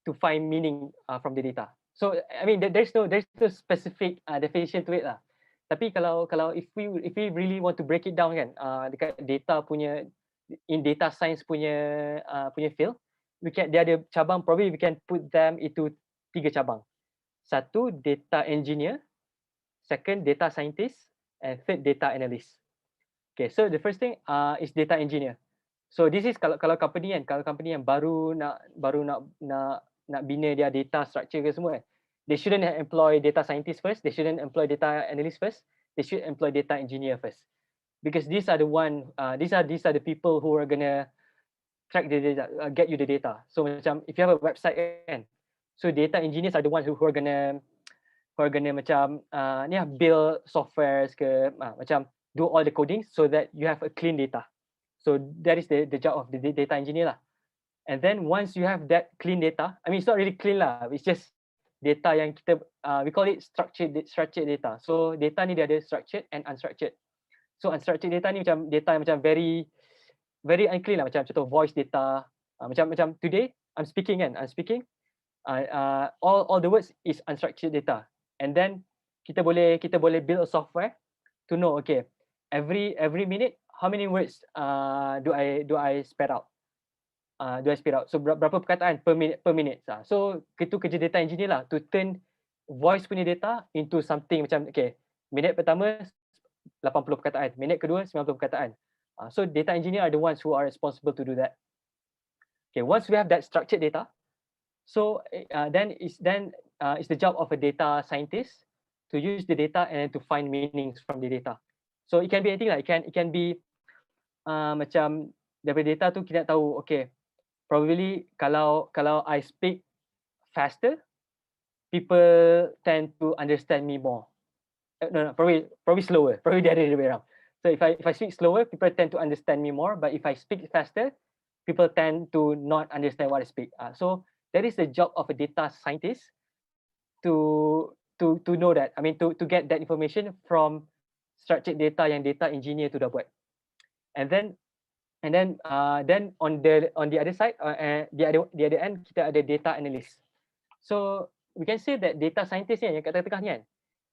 to find meaning from the data. So I mean, there's no specific definition to it lah. Tapi kalau if we really want to break it down kan, dekat data punya, in data science punya field, dia ada cabang, probably we can put them into 3 cabang. Satu, data engineer; second, data scientist; and third, data analyst. Okay, so the first thing is data engineer. So this is kalau company kan, kalau company yang baru nak bina dia data structure ke semua kan, they shouldn't employ data scientist first, they shouldn't employ data analyst first, they should employ data engineer first, because these are the people who are gonna track the data, get you the data. So macam if you have a website kan, so data engineers are the ones who are gonna macam build softwares ke, macam do all the coding so that you have a clean data. So that is the job of the data engineer lah. And then once you have that clean data, I mean, it's not really clean lah, it's just data yang kita we call it structured data. So data ni dia ada structured and unstructured. So unstructured data ni macam data yang macam very unclean lah, macam contoh voice data. Macam today I'm speaking, all the words is unstructured data, and then kita boleh build a software to know, okay, every minute how many words do I spit out. So berapa perkataan per minute. So itu kerja data engineer lah, to turn voice punya data into something macam, okay, minit pertama 80 perkataan, minit kedua 90 perkataan. So data engineer are the ones who are responsible to do that. Okay, once we have that structured data, so then it's the job of a data scientist to use the data and to find meanings from the data. So it can be anything, like it can be macam daripada data tu kita nak tahu, okay, probably kalau I speak faster, people tend to understand me more. No, probably slower. Probably the other way around. So if I speak slower, people tend to understand me more. But if I speak faster, people tend to not understand what I speak. So that is the job of a data scientist to know that. I mean, to get that information from structured data yang data engineer tu dah buat. And then on the other side, the other end, kita ada data analyst. So we can say that data scientist ni yang kat tengah-tengah ni kan,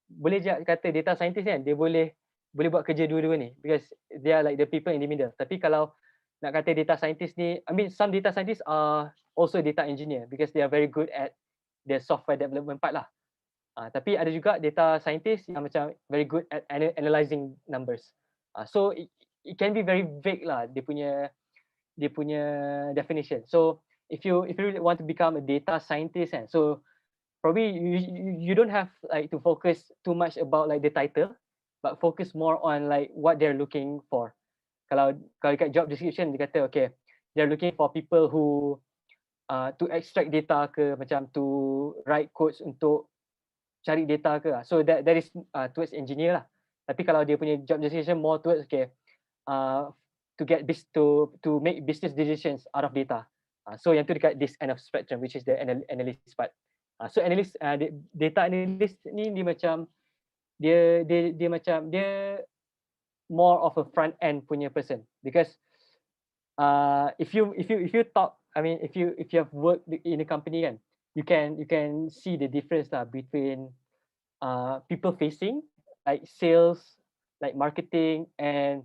boleh je kata data scientist kan, dia boleh buat kerja dua-dua ni, because they are like the people in the middle. Tapi kalau nak kata data scientist ni, I mean, some data scientists are also data engineer because they are very good at the software development part lah. Tapi ada juga data scientist yang macam very good at analyzing numbers. So it can be very vague lah, dia punya definition. So if you really want to become a data scientist kan, so probably you don't have like to focus too much about like the title, but focus more on like what they're looking for. Kalau dekat job description dia kata, okay, they're looking for people who to extract data ke, macam to write codes untuk cari data ke. So that is towards engineer lah. Tapi kalau dia punya job description more towards, okay, to make business decisions out of data. So yang tu dekat this end of spectrum, which is the analyst part. So analyst, data analyst ni dia macam dia more of a front end punya person, because if you talk, I mean, if you have worked in a company kan, you can see the difference lah between people facing, like sales, like marketing, and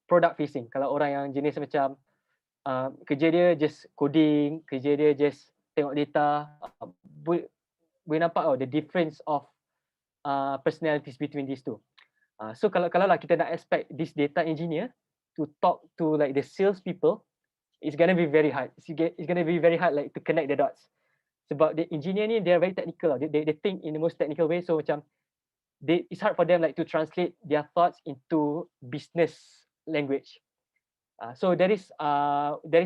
product facing. Kalau orang yang jenis macam kerja dia just coding, kerja dia just tengok data, boleh nampak the difference of personalities between these two. So kalau lah kita nak expect this data engineer to talk to like the sales people, it's gonna be very hard. It's gonna be very hard like to connect the dots. Sebab the engineer ni, they are very technical. They think in the most technical way. So macam it's hard for them like to translate their thoughts into business language. So that is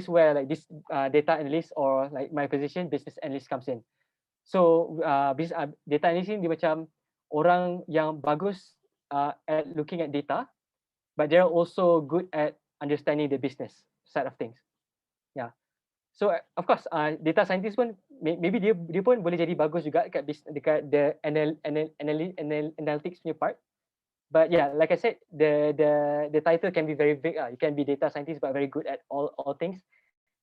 where like this data analyst, or like my position, business analyst, comes in. So data analyst ni dia macam orang yang bagus at looking at data, but they're also good at understanding the business side of things. Yeah. So of course data scientist pun maybe dia pun boleh jadi bagus juga dekat the analytics punya part. But yeah, like I said, the title can be very vague. You can be data scientist but very good at all things.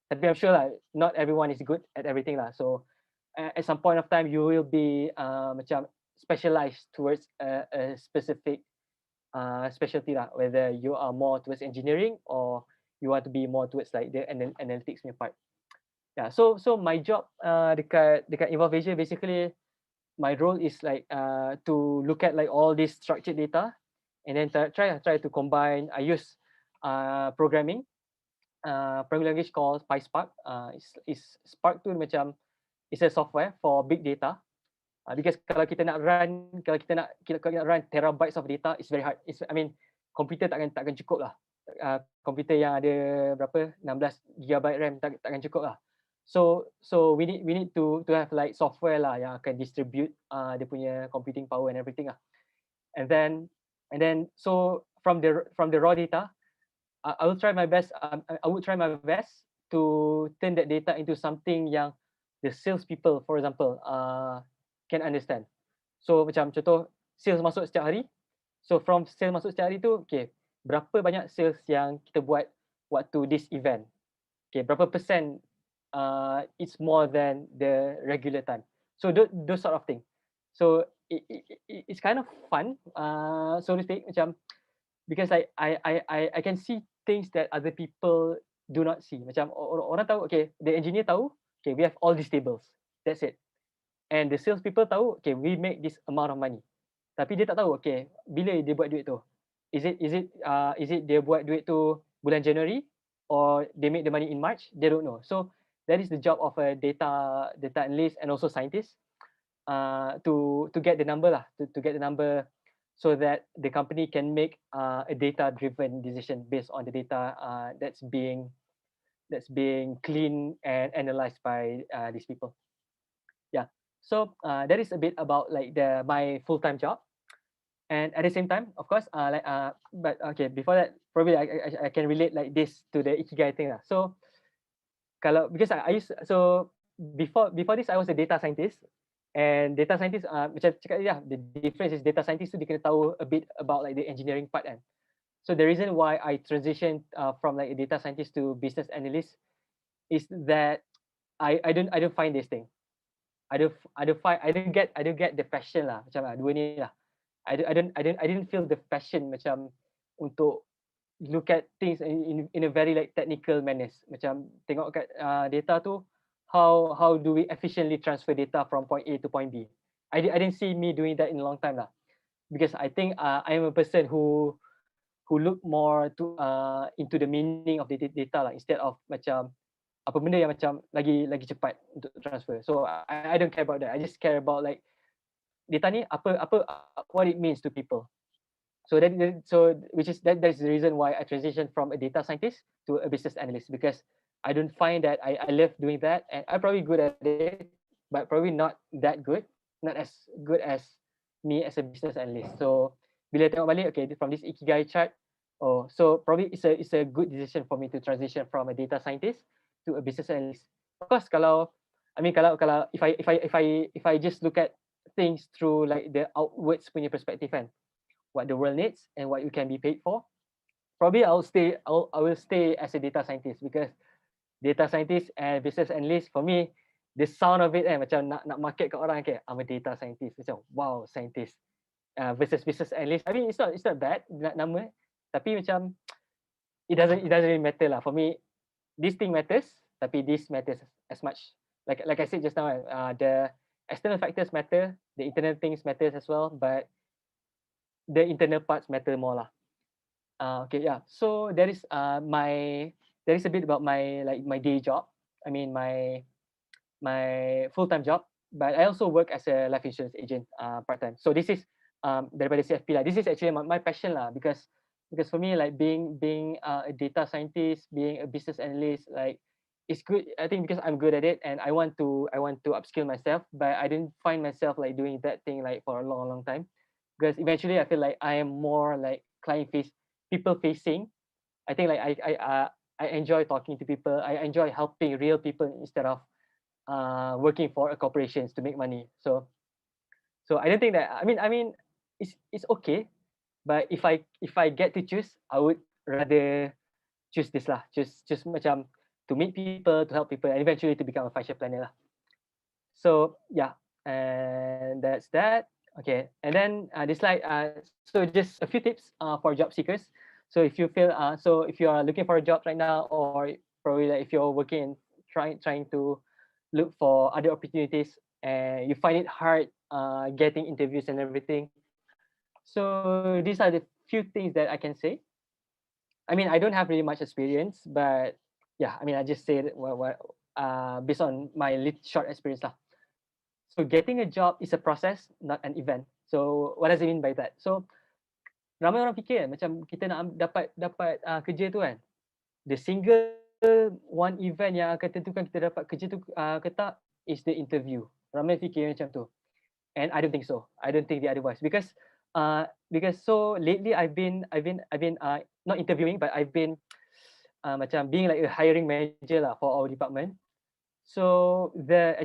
Tapi I'm sure lah, not everyone is good at everything lah. So at some point of time, you will be macam specialized towards a specific specialty lah. Whether you are more towards engineering or you want to be more towards like the analytics punya part. Yeah. So my job dekat Involve Asia, basically my role is like to look at like all this structured data and then try to combine. I use programming language called PySpark. Is Spark tu macam it's a software for big data. Because kalau kita nak run terabytes of data, it's very hard. I mean, komputer takkan cukup lah. Komputer yang ada berapa 16 GB RAM takkan cukup lah. So we need to have like software lah yang akan distribute dia punya computing power and everything lah. And then so from the raw data, I will try my best. I would try my best to turn that data into something yang the sales people, for example, can understand. So macam contoh sales masuk setiap hari. So from sales masuk setiap hari tu, okay, berapa banyak sales yang kita buat waktu this event? Okay, berapa persen it's more than the regular time. So those sort of thing. So it's kind of fun, so to speak, macam because like I can see things that other people do not see. Macam orang tahu, okay, the engineer tahu, okay, we have all these tables. That's it. And the sales people tahu, okay, we make this amount of money. Tapi dia tak tahu, okay, bila dia buat duit tu. Is it dia buat duit tu bulan January or they make the money in March? They don't know. So that is the job of a data analyst and also scientist to get the number lah, to get the number so that the company can make a data driven decision based on the data that's being cleaned and analyzed by these people. Yeah. So that is a bit about like my full-time job. And at the same time, of course, but okay, before that, probably I can relate like this to the Ikigai thing lah. So because I used, so before this I was a data scientist, and data scientist macam cakap dia, the difference is data scientist tu dia kena tahu a bit about like the engineering part kan. So the reason why I transitioned from like a data scientist to business analyst is that I don't find this thing. I don't get the passion lah macam dua ni lah. I didn't feel the passion macam untuk look at things in a very like technical manner. Macam tengok kat data tu, how do we efficiently transfer data from point A to point B. I didn't see me doing that in a long time lah, because I think I am a person who look more to into the meaning of the data lah, instead of macam apa benda yang macam lagi cepat untuk transfer. So I don't care about that. I just care about like data ni apa what it means to people. So that is the reason why I transitioned from a data scientist to a business analyst, because I don't find that I love doing that, and I'm probably good at it, but probably not that good, not as good as me as a business analyst. So bila tengok balik, okay, from this Ikigai chart, so probably it's a good decision for me to transition from a data scientist to a business analyst. Of course, kalau if I just look at things through like the outwards punya perspective kan, what the world needs and what you can be paid for, probably I will stay as a data scientist, because data scientist and business analyst, for me, the sound of it macam nak market kat orang, okay, I'm a data scientist, macam wow, scientist versus business analyst. I mean, it's not bad nama, tapi macam it doesn't really matter lah for me. This thing matters, tapi this matters as much. Like I said just now, the external factors matter, the internal things matters as well, but the internal parts matter more lah. Okay, yeah. So that is a bit about my day job. I mean my full-time job, but I also work as a life insurance agent part-time. So this is daripada CFP lah. This is actually my passion lah, because for me, like being a data scientist, being a business analyst, like it's good. I think because I'm good at it and I want to upskill myself, but I didn't find myself like doing that thing like for a long time, because eventually I feel like I am more like people facing. I think like I enjoy talking to people. I enjoy helping real people instead of working for a corporations to make money. So I don't think that, I mean it's okay, but if I get to choose, I would rather choose this lah. Just macam to meet people, to help people, and eventually to become a financial planner lah. So yeah, and that's that. Okay, and then this slide. So just a few tips for job seekers. So if you feel so if you are looking for a job right now, or probably like if you're working and trying to look for other opportunities and you find it hard getting interviews and everything. So these are the few things that I can say. I mean, I don't have really much experience, but yeah, I mean, I just said based on my short experience lah. So getting a job is a process, not an event. So what does it mean by that? So ramai orang fikir macam kita nak dapat kerja tu kan, the single one event yang akan tentukan kita dapat kerja tu ke tak is the interview. Ramai fikir macam tu, and I don't think so. I don't think the otherwise, because so lately I've been not interviewing, but I've been macam being like a hiring manager lah for our department. So the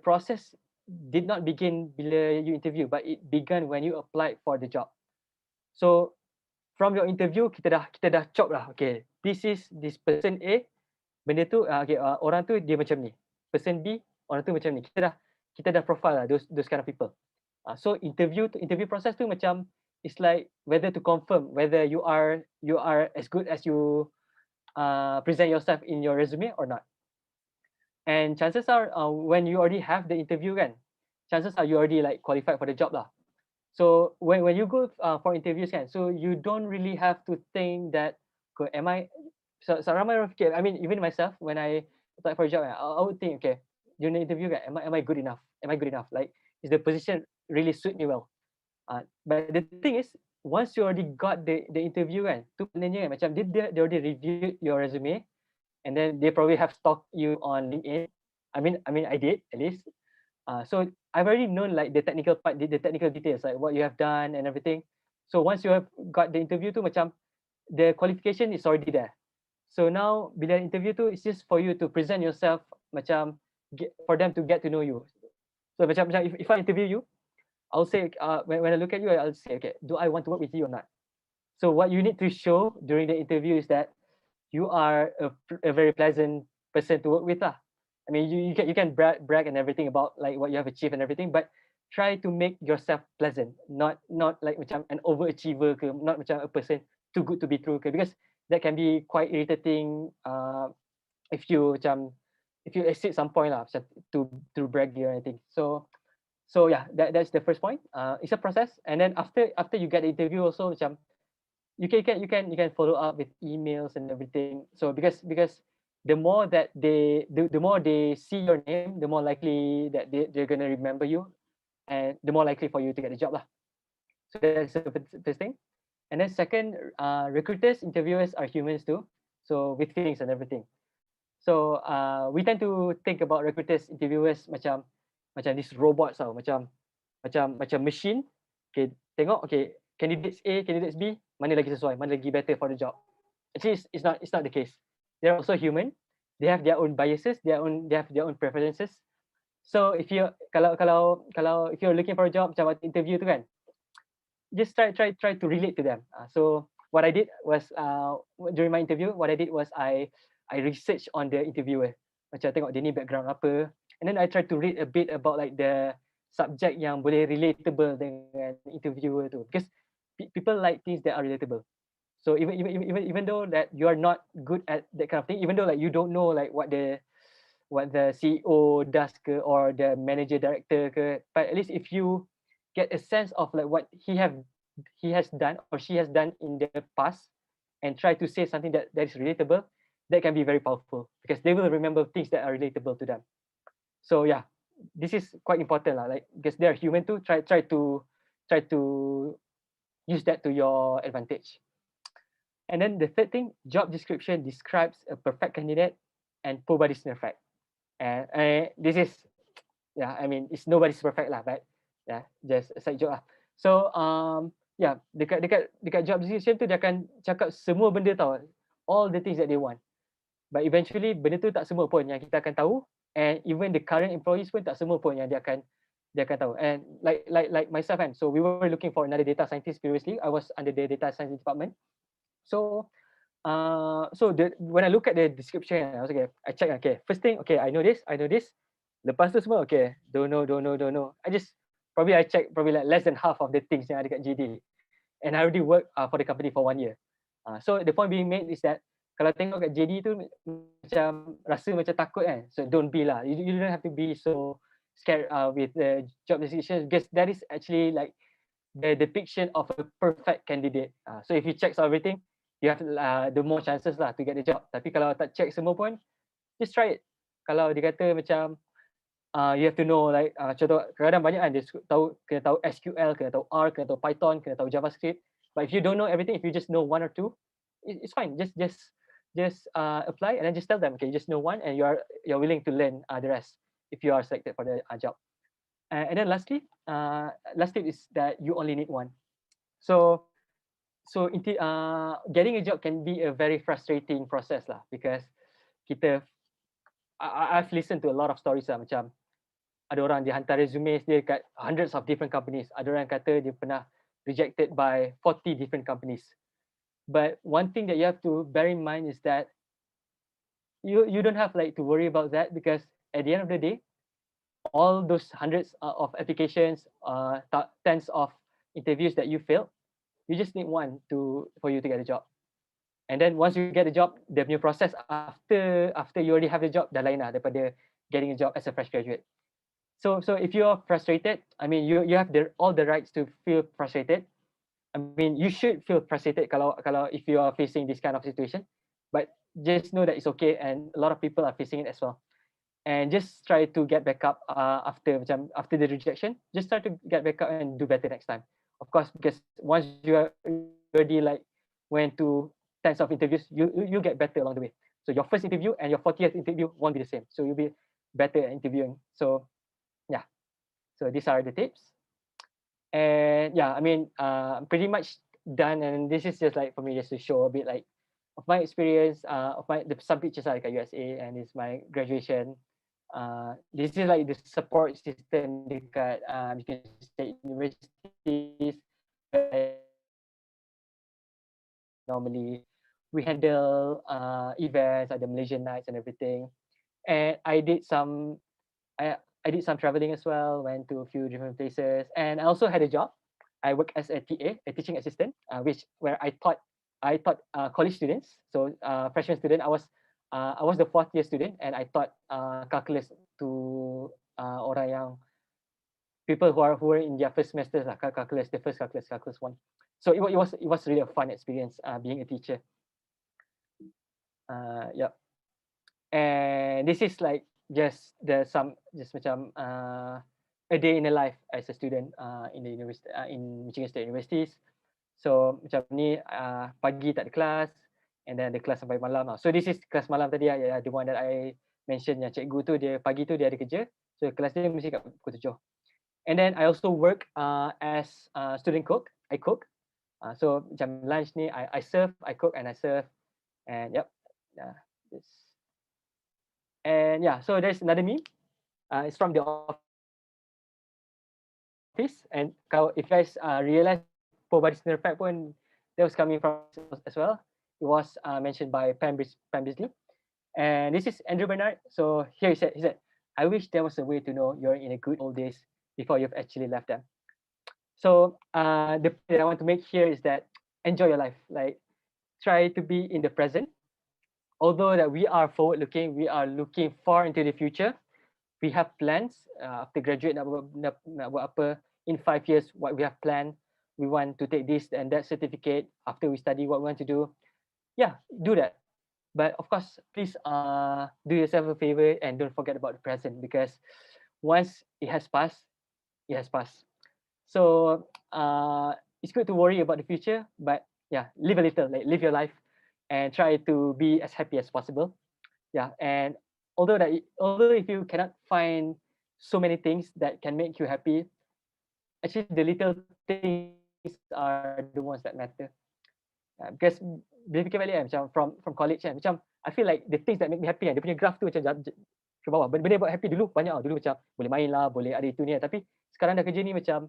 process did not begin bila you interview, but it began when you applied for the job. So from your interview kita dah chop lah. Okay, this person A, benda tu okay, orang tu dia macam ni. Person B, orang tu macam ni. Kita dah profile lah those kind of people. So interview process tu macam it's like whether to confirm whether you are as good as you present yourself in your resume or not. And chances are when you already have the interview kan, chances are you already like qualified for the job lah. So when you go for interviews kan, so you don't really have to think that, "Okay, am I?" So ramai orang fikir, I mean even myself when I apply for a job, I would think, okay, during the interview kan, am I good enough? Am I good enough? Like, is the position really suit me well? But the thing is, once you already got the interview kan, tu maknanya kan, macam they already reviewed your resume, and then they probably have stalked you on LinkedIn. I mean I did at least. So I've already known like the technical part, the technical details, like what you have done and everything. So once you have got the interview tu, macam the qualification is already there. So now bila interview tu, it's just for you to present yourself, macam for them to get to know you. So macam if I interview you, I'll say when I look at you, I'll say, okay, do I want to work with you or not? So what you need to show during the interview is that you are a very pleasant person to work with lah. I mean, you can brag and everything about like what you have achieved and everything, but try to make yourself pleasant, not like macam an overachiever ke, not macam a person too good to be true ke, because that can be quite irritating if you exceed some point lah, macam to brag or anything. So yeah, that's the first point. It's a process, and then after you get the interview also, macam you can follow up with emails and everything. So because the more that the more they see your name, the more likely that they're gonna remember you, and the more likely for you to get a job lah. So that's the first thing. And then second, recruiters, interviewers are humans too, so with feelings and everything. So we tend to think about recruiters, interviewers macam these robots tau, macam machine. Okay, tengok, okay, candidates A, candidates B, mana lagi sesuai, mana lagi better for the job. Actually it's not the case. They're also human. They have their own biases, they have their own preferences. So if you kalau if you're looking for a job, macam interview tu kan, just try to relate to them. So what I did was during my interview, what I did was I researched on the interviewer. Macam tengok dia ni background apa, and then I try to read a bit about like the subject yang boleh relatable dengan interviewer tu, because people like things that are relatable. So even though that you are not good at that kind of thing, even though like you don't know like what the CEO does ke, or the manager director ke, but at least if you get a sense of like what he has done or she has done in the past, and try to say something that is relatable, that can be very powerful, because they will remember things that are relatable to them. So yeah, this is quite important lah, like because they are human too. Try to use that to your advantage. And then the third thing, job description describes a perfect candidate. and nobody's perfect. And this is, yeah, I mean, it's nobody's perfect lah, but yeah, just a side joke lah. So yeah, dekat job description tu dia akan cakap semua benda tau, all the things that they want. But eventually benda tu tak semua pun yang kita akan tahu, and even the current employees pun tak semua pun yang dia akan tahu. And like myself kan, so we were looking for another data scientist previously. I was under the data science department. So when I look at the description, I was okay, I check, okay, first thing, okay, I know this. Lepas tu semua, okay, don't know. I check probably like less than half of the things yang ada kat JD. And I already worked for the company for 1 year. So the point being made is that kalau tengok kat JD tu macam rasa macam takut kan. So don't be lah. You don't have to be so scared with the job description, because that is actually like the depiction of a perfect candidate. So if you check everything, you have the more chances lah to get the job. Tapi kalau tak check semua pun, just try it. Kalau dia kata macam you have to know like contoh kadang-kadang banyak kan dia kena tahu SQL, kena tahu R, kena tahu Python, kena tahu JavaScript. But if you don't know everything, if you just know one or two, it's fine. Just apply and then just tell them, okay, you just know one and you're willing to learn the rest if you are selected for the job. And then last tip is that you only need one. So getting a job can be a very frustrating process lah, because I've listened to a lot of stories lah, macam ada orang dia hantar resumes dia kat hundreds of different companies. Ada orang kata dia pernah rejected by 40 different companies. But one thing that you have to bear in mind is that you don't have like to worry about that, because at the end of the day, all those hundreds of applications, tens of interviews that you failed, you just need one for you to get a job. And then once you get a job, the new process after you already have the job dah lain lah daripada getting a job as a fresh graduate. So if you're frustrated, I mean, you have all the rights to feel frustrated. I mean, you should feel frustrated kalau if you are facing this kind of situation. But just know that it's okay, and a lot of people are facing it as well. And just try to get back up after the rejection. Just try to get back up and do better next time. Of course, because once you already like went to tens of interviews, you get better along the way. So your first interview and your 40th interview won't be the same. So you'll be better at interviewing. So yeah, so these are the tips. And yeah, I mean, I'm pretty much done, and this is just like for me just to show a bit like of my experience, some pictures are like at USA, and it's my graduation. This is like the support system dekat Michigan State Universities. Normally we handle events like the Malaysian nights and everything, and I did some traveling as well, went to a few different places, and I also had a job. I work as a TA, a teaching assistant, where I taught college students. So freshman student, I was the 4th year student, and I taught calculus to orang yang people who were in their first semesters lah, calculus, the first calculus 1. So it was really a fun experience being a teacher. Yeah. And this is like just macam a day in a life as a student in the university, in Michigan State Universities. So macam ni pagi tak ada kelas, and then ada kelas sampai malam lah. So this is kelas malam tadi the one that I mentioned, yang cikgu tu dia pagi tu dia ada kerja, so kelas dia mesti kat pukul 7. And then I also work as a student cook. I cook. So macam lunch ni I serve, I cook and I serve, and yep. This. And yeah, so there's another meme. It's from the office, and if you guys realize nobody's perfect pun, that was coming from as well. It was mentioned by Pam Beasley. And this is Andrew Bernard. So here he said, I wish there was a way to know you're in a good old days before you've actually left them. So the point that I want to make here is that enjoy your life. Like, try to be in the present. Although that we are forward looking, we are looking far into the future. We have plans after graduate nak buat apa in 5 years, what we have planned. We want to take this and that certificate after we study, what we want to do. Yeah, do that. But of course, please do yourself a favor and don't forget about the present, because once it has passed, it has passed. So it's good to worry about the future, but yeah, live a little, like live your life and try to be as happy as possible. Yeah, and although if you cannot find so many things that can make you happy, actually the little things are the ones that matter. Because bila fikir balik kan, macam from college kan, macam I feel like the things that make me happy kan, dia punya graph tu macam ke bawah. Benda-benda yang buat happy dulu banyak tau. Dulu macam boleh main lah, boleh ada itu ni lah. Tapi sekarang dah kerja ni macam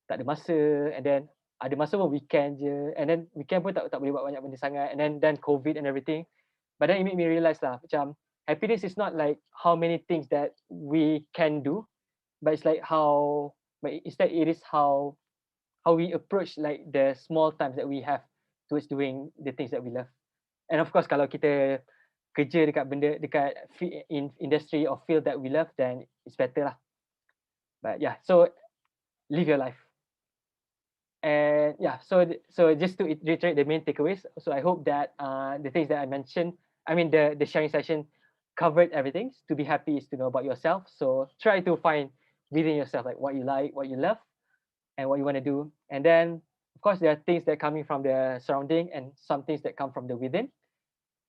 tak ada masa, and then ada masa pun weekend je, and then weekend pun tak boleh buat banyak benda sangat, and then COVID and everything. But then it made me realise lah, macam happiness is not like how many things that we can do, but it's like but instead it is how we approach like the small times that we have towards doing the things that we love. And of course, kalau kita kerja dekat in industry or field that we love, then it's better lah. But yeah, so live your life. And yeah, so just to reiterate the main takeaways. So I hope that the things that I mentioned, I mean the sharing session covered everything. To be happy is to know about yourself. So try to find within yourself like what you like, what you love, and what you want to do. And then of course there are things that are coming from the surrounding and some things that come from the within.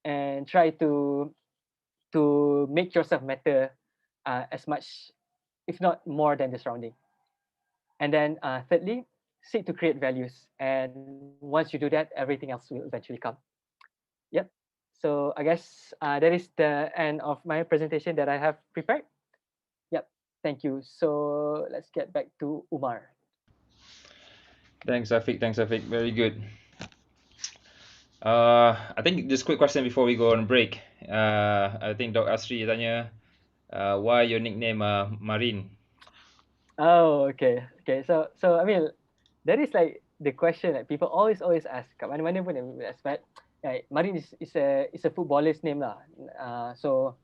And try to make yourself matter as much, if not more than the surrounding. And then thirdly, seek to create values. And once you do that, everything else will eventually come. Yep. So I guess that is the end of my presentation that I have prepared. Yep. Thank you. So let's get back to Umar. Thanks, Afiq. Very good. I think just quick question before we go on break. I think Dr. Asri tanya, why your nickname Marine? Oh, okay. So I mean, that is like the question that people always ask. Kat mana-mana pun they ask. But Marin is a footballer's name lah. So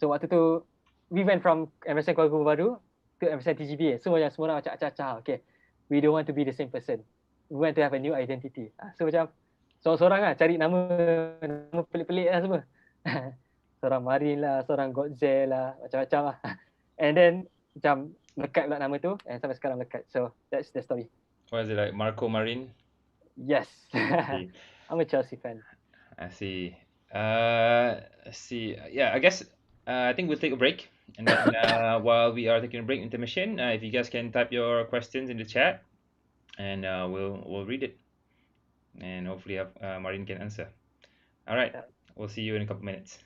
waktu tu we went from MSN Kuala Lumpur Baru to MSN TGB. So macam semua orang macam acah-acah. Okay, we don't want to be the same person. We want to have a new identity. So macam seorang-seorang lah cari nama pelik-pelik lah semua. Seorang Marin lah, seorang Godzel lah, macam-macam lah. And then macam melekat pula nama tu, and sampai sekarang melekat. So that's the story. What is it, like Marco Marin? Yes. Okay. I'm a Chelsea fan. I see. Yeah, I guess I think we'll take a break, and then while we are taking a break, intermission, if you guys can type your questions in the chat, and we'll read it, and hopefully have Marin can answer. All right, Yeah. we'll see you in a couple minutes.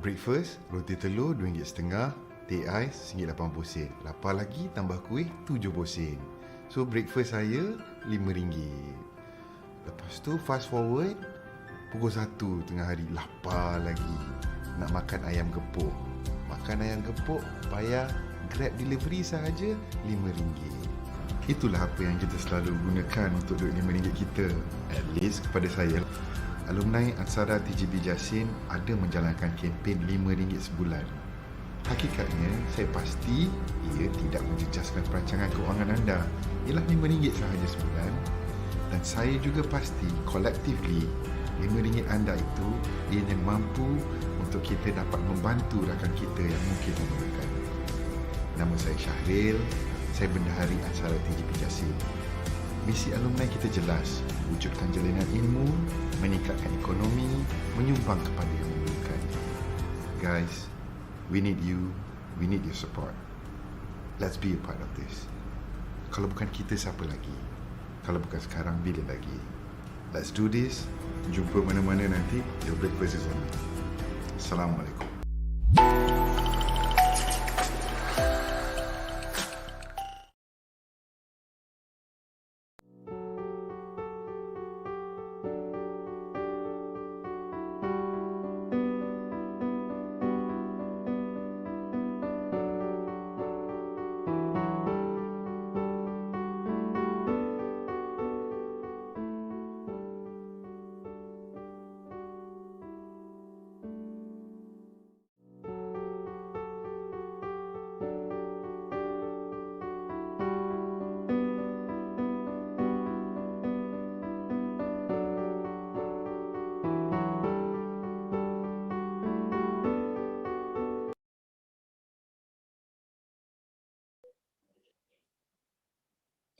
Breakfast, roti telur RM2.50, teh ais RM80. Lapar lagi tambah kuih RM70. So breakfast saya RM5. Lepas tu fast forward, pukul 1 tengah hari, lapar lagi. Nak makan ayam gepuk. Makan ayam gepuk bayar Grab delivery sahaja RM5. Itulah apa yang kita selalu gunakan untuk duit RM5 kita. At least kepada saya. Alumni Aksara TGB Jasin ada menjalankan kempen RM5 sebulan. Hakikatnya, saya pasti ia tidak menjejaskan perancangan kewangan anda. Ialah RM5 sahaja sebulan. Dan saya juga pasti, collectively, RM5 anda itu ianya mampu untuk kita dapat membantu rakan kita yang mungkin memerlukan. Nama saya Syahril, saya bendahari Aksara TGB Jasin. Misi alumni kita jelas, wujudkan jalinan ilmu, meningkatkan ekonomi, menyumbang kepada yang memerlukan. Guys, we need you, we need your support. Let's be a part of this. Kalau bukan kita, siapa lagi? Kalau bukan sekarang, bila lagi? Let's do this. Jumpa mana-mana nanti. Your breakfast is on me. Assalamualaikum.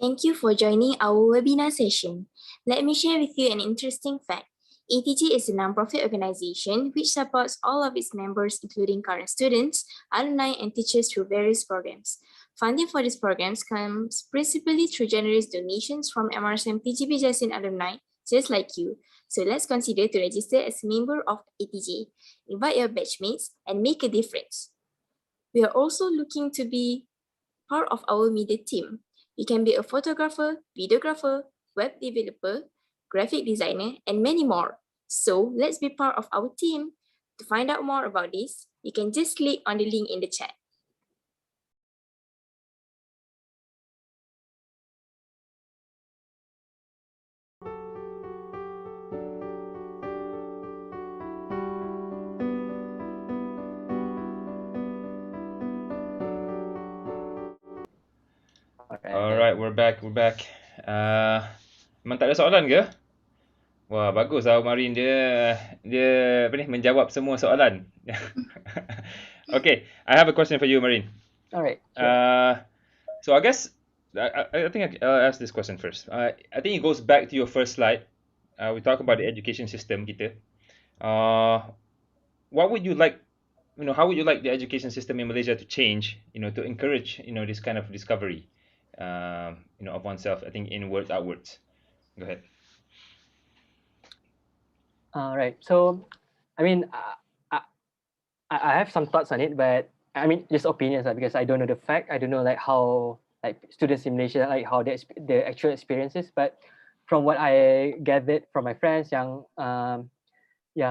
Thank you for joining our webinar session. Let me share with you an interesting fact. ATG is a non-profit organization which supports all of its members, including current students, alumni, and teachers through various programs. Funding for these programs comes principally through generous donations from MRSM TGB Jasin alumni, just like you. So let's consider to register as a member of ATG. Invite your batchmates and make a difference. We are also looking to be part of our media team. You can be a photographer, videographer, web developer, graphic designer, and many more. So let's be part of our team. To find out more about this, you can just click on the link in the chat. Alright, we're back. Memang tak ada soalan ke? Wah, bagus lah Umarin, dia apa ni, menjawab semua soalan. Okay, I have a question for you, Umarin. Alright, sure. So I guess I think I'll ask this question first. I think it goes back to your first slide. We talk about the education system kita. What would you like, how would you like the education system in Malaysia to change, to encourage, this kind of discovery, of oneself, I think inwards, outwards. Go ahead. Right. So, I mean, I have some thoughts on it, but I mean, just opinions, because I don't know the fact. I don't know like how like students in Malaysia, like how their actual experiences. But from what I gathered from my friends yang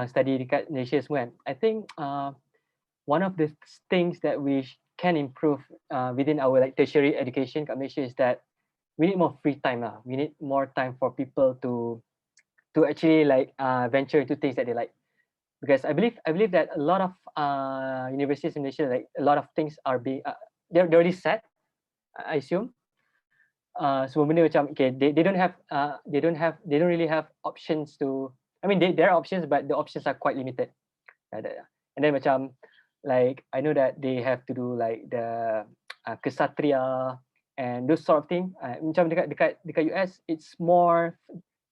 study dekat Malaysia semua kan, I think one of the things that we can improve within our like tertiary education kat Malaysia is that we need more free time lah. We need more time for people to actually like venture into things that they like. Because I believe that a lot of universities in Malaysia, like a lot of things are being they're already set, I assume. Semua benda macam okay, they don't really have options to. I mean, there are options, but the options are quite limited. And then macam like I know that they have to do like the kesatria and those sort of thing. Macam dekat US, it's more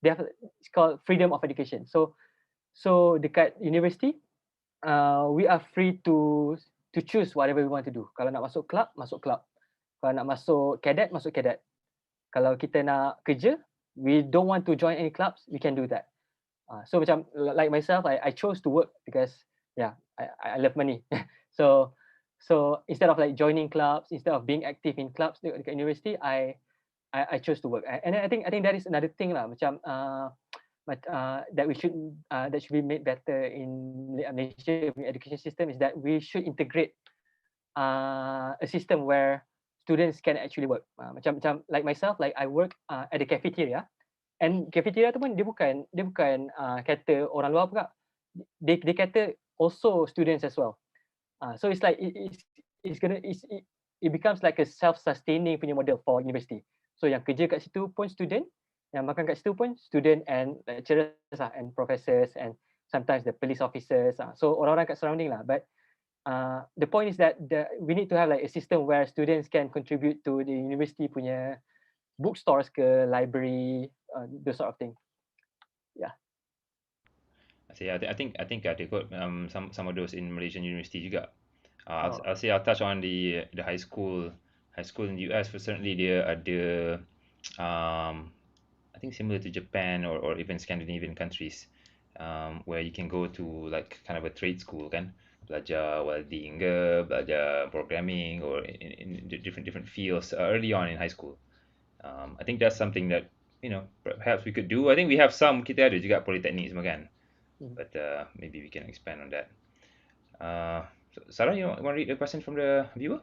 it's called freedom of education. So dekat university, we are free to choose whatever we want to do. Kalau nak masuk club, masuk club. Kalau nak masuk cadet, masuk cadet. Kalau kita nak kerja, we don't want to join any clubs, we can do that. So macam like myself, I chose to work because yeah, I love money. so instead of like joining clubs, instead of being active in clubs dekat university, I chose to work. And I think that is another thing lah. Macam that should be made better in Malaysia education system is that we should integrate a system where students can actually work. Macam like myself, like I work at the cafeteria, and cafeteria tu pun dia bukan kata orang luar pula. They kata also students as well. So it's like it becomes like a self-sustaining punya model for university. So yang kerja kat situ pun student, yang makan kat situ pun student and lecturers and professors and sometimes the police officers. So orang-orang kat surrounding lah. But the point is that we need to have like a system where students can contribute to the university punya bookstores ke library, those sort of thing. Yeah. I think they got some of those in Malaysian university juga. I'll touch on the high school in the US. For certainly dia ada I think similar to Japan or even Scandinavian countries, where you can go to like kind of a trade school kan, belajar welding ke, belajar programming or in different fields early on in high school. I think that's something that perhaps we could do. I think we have some, kita ada juga polytechnic semua kan, but maybe we can expand on that. Sarah, you want to read the question from the viewer?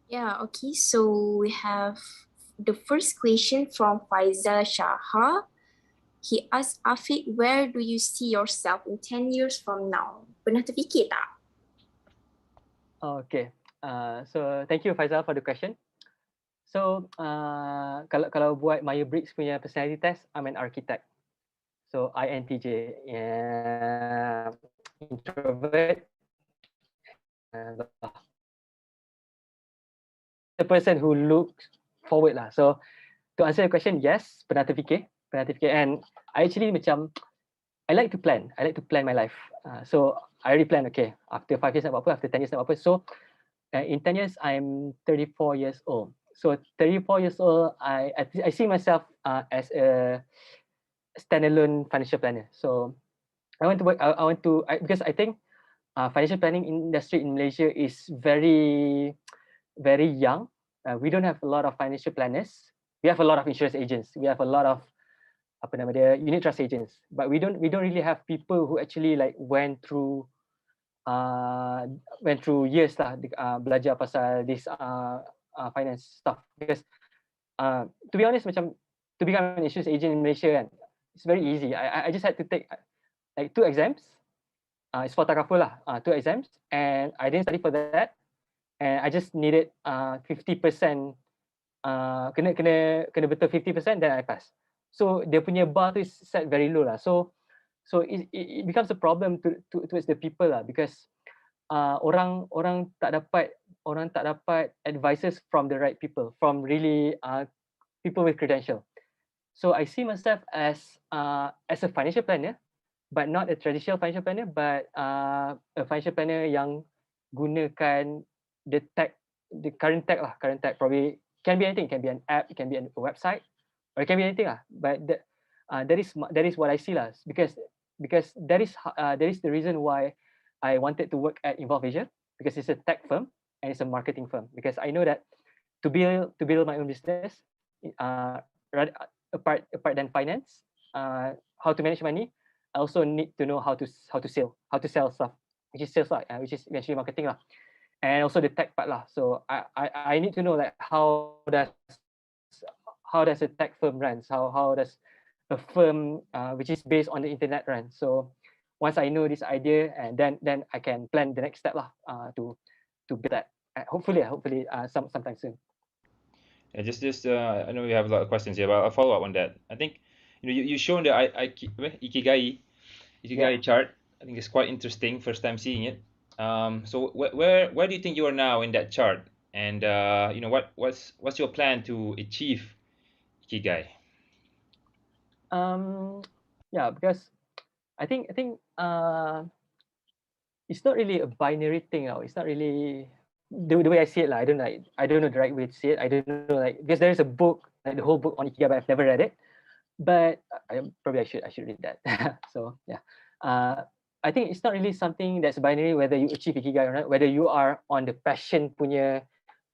Yeah, okay. So we have the first question from Faizal Shaha. He asked Afiq, where do you see yourself in 10 years from now? Pernah terfikir tak? Okay. So thank you Faizal for the question. So kalau buat Myers-Briggs punya personality test, I'm an architect. So INTJ, introvert, the person who looks forward lah. So to answer the question, yes, pernah terfikir, and I actually macam I like to plan my life. So I already plan, okay, after 5 years nak buat apa, after 10 years nak buat apa. So in 10 years I'm 34 years old. So 34 years old, I see myself as a standalone financial planner. So I want to work. Because I think financial planning industry in Malaysia is very very young. We don't have a lot of financial planners. We have a lot of insurance agents. We have a lot of apa nama dia, unit trust agents. But we don't really have people who actually like went through years lah belajar pasal this finance stuff. Because to be honest, macam to become an insurance agent in Malaysia kan, it's very easy. I just had to take like 2 exams. It's for takaful lah, 2 exams, and I didn't study for that, and I just needed 50%, kena betul 50%, then I pass. So dia punya bar tu is set very low lah. So it becomes a problem towards the people lah, because orang tak dapat advices from the right people, from really people with credential. So I see myself as a financial planner, but not a traditional financial planner, but a financial planner yang gunakan the current tech lah. Current tech probably can be anything. It can be an app, it can be a website, or it can be anything lah. But that is what I see lah. Because that is the reason why I wanted to work at Involve Asia, because it's a tech firm and it's a marketing firm. Because I know that to build my own business, apart than finance, how to manage money, I also need to know how to sell stuff, which is sales lah, which is eventually marketing lah, and also the tech part lah. So I need to know like how does a tech firm runs, how does a firm which is based on the internet run. So once I know this idea, and then I can plan the next step lah, to build that. Hopefully sometime soon. Yeah, just I know we have a lot of questions here, but I'll follow up on that. I think you shown the Ikigai chart. I think it's quite interesting. First time seeing it. So where do you think you are now in that chart? And what's your plan to achieve Ikigai? Yeah, because I think it's not really a binary thing now. It's not really the way I see it. I don't know the right way to see it. I don't know, like, because there is a book, like the whole book on Ikigai, but I've never read it. But I should read that. So yeah, I think it's not really something that's binary, whether you achieve Ikigai or not, whether you are on the passion punya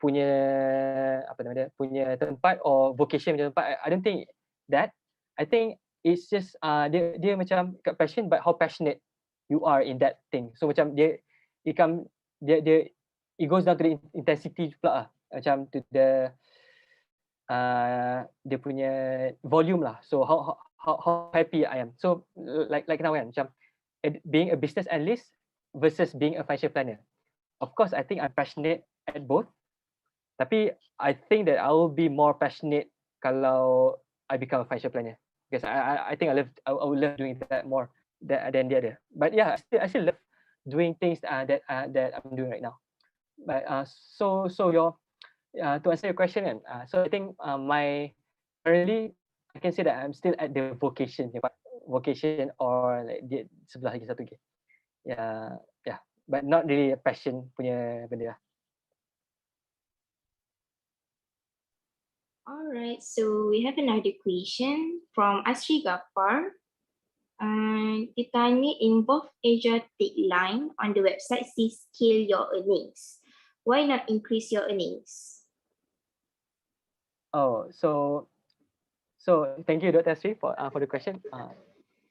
apa nama dia, punya tempat, or vocation punya tempat. I don't think that. I think it's just dia macam kat passion, but how passionate you are in that thing. So macam it goes down to the intensity pula lah, macam to the dia punya volume lah. So how happy I am. So like now kan, macam being a business analyst versus being a financial planner. Of course, I think I'm passionate at both. Tapi I think that I will be more passionate kalau I become a financial planner, because I think I would love doing that more than the other. But yeah, I still love doing things that I'm doing right now. But so to answer your question, so I think currently I can say that I'm still at the vocation, or like di sebelah lagi satu lagi. Yeah, but not really a passion punya benda lah. Alright, so we have another question from Asri Gapar. Dia tanya, in both Asia tagline on the website see scale your earnings. Why not increase your earnings? Oh, so thank you, Dr. Sri, for the question.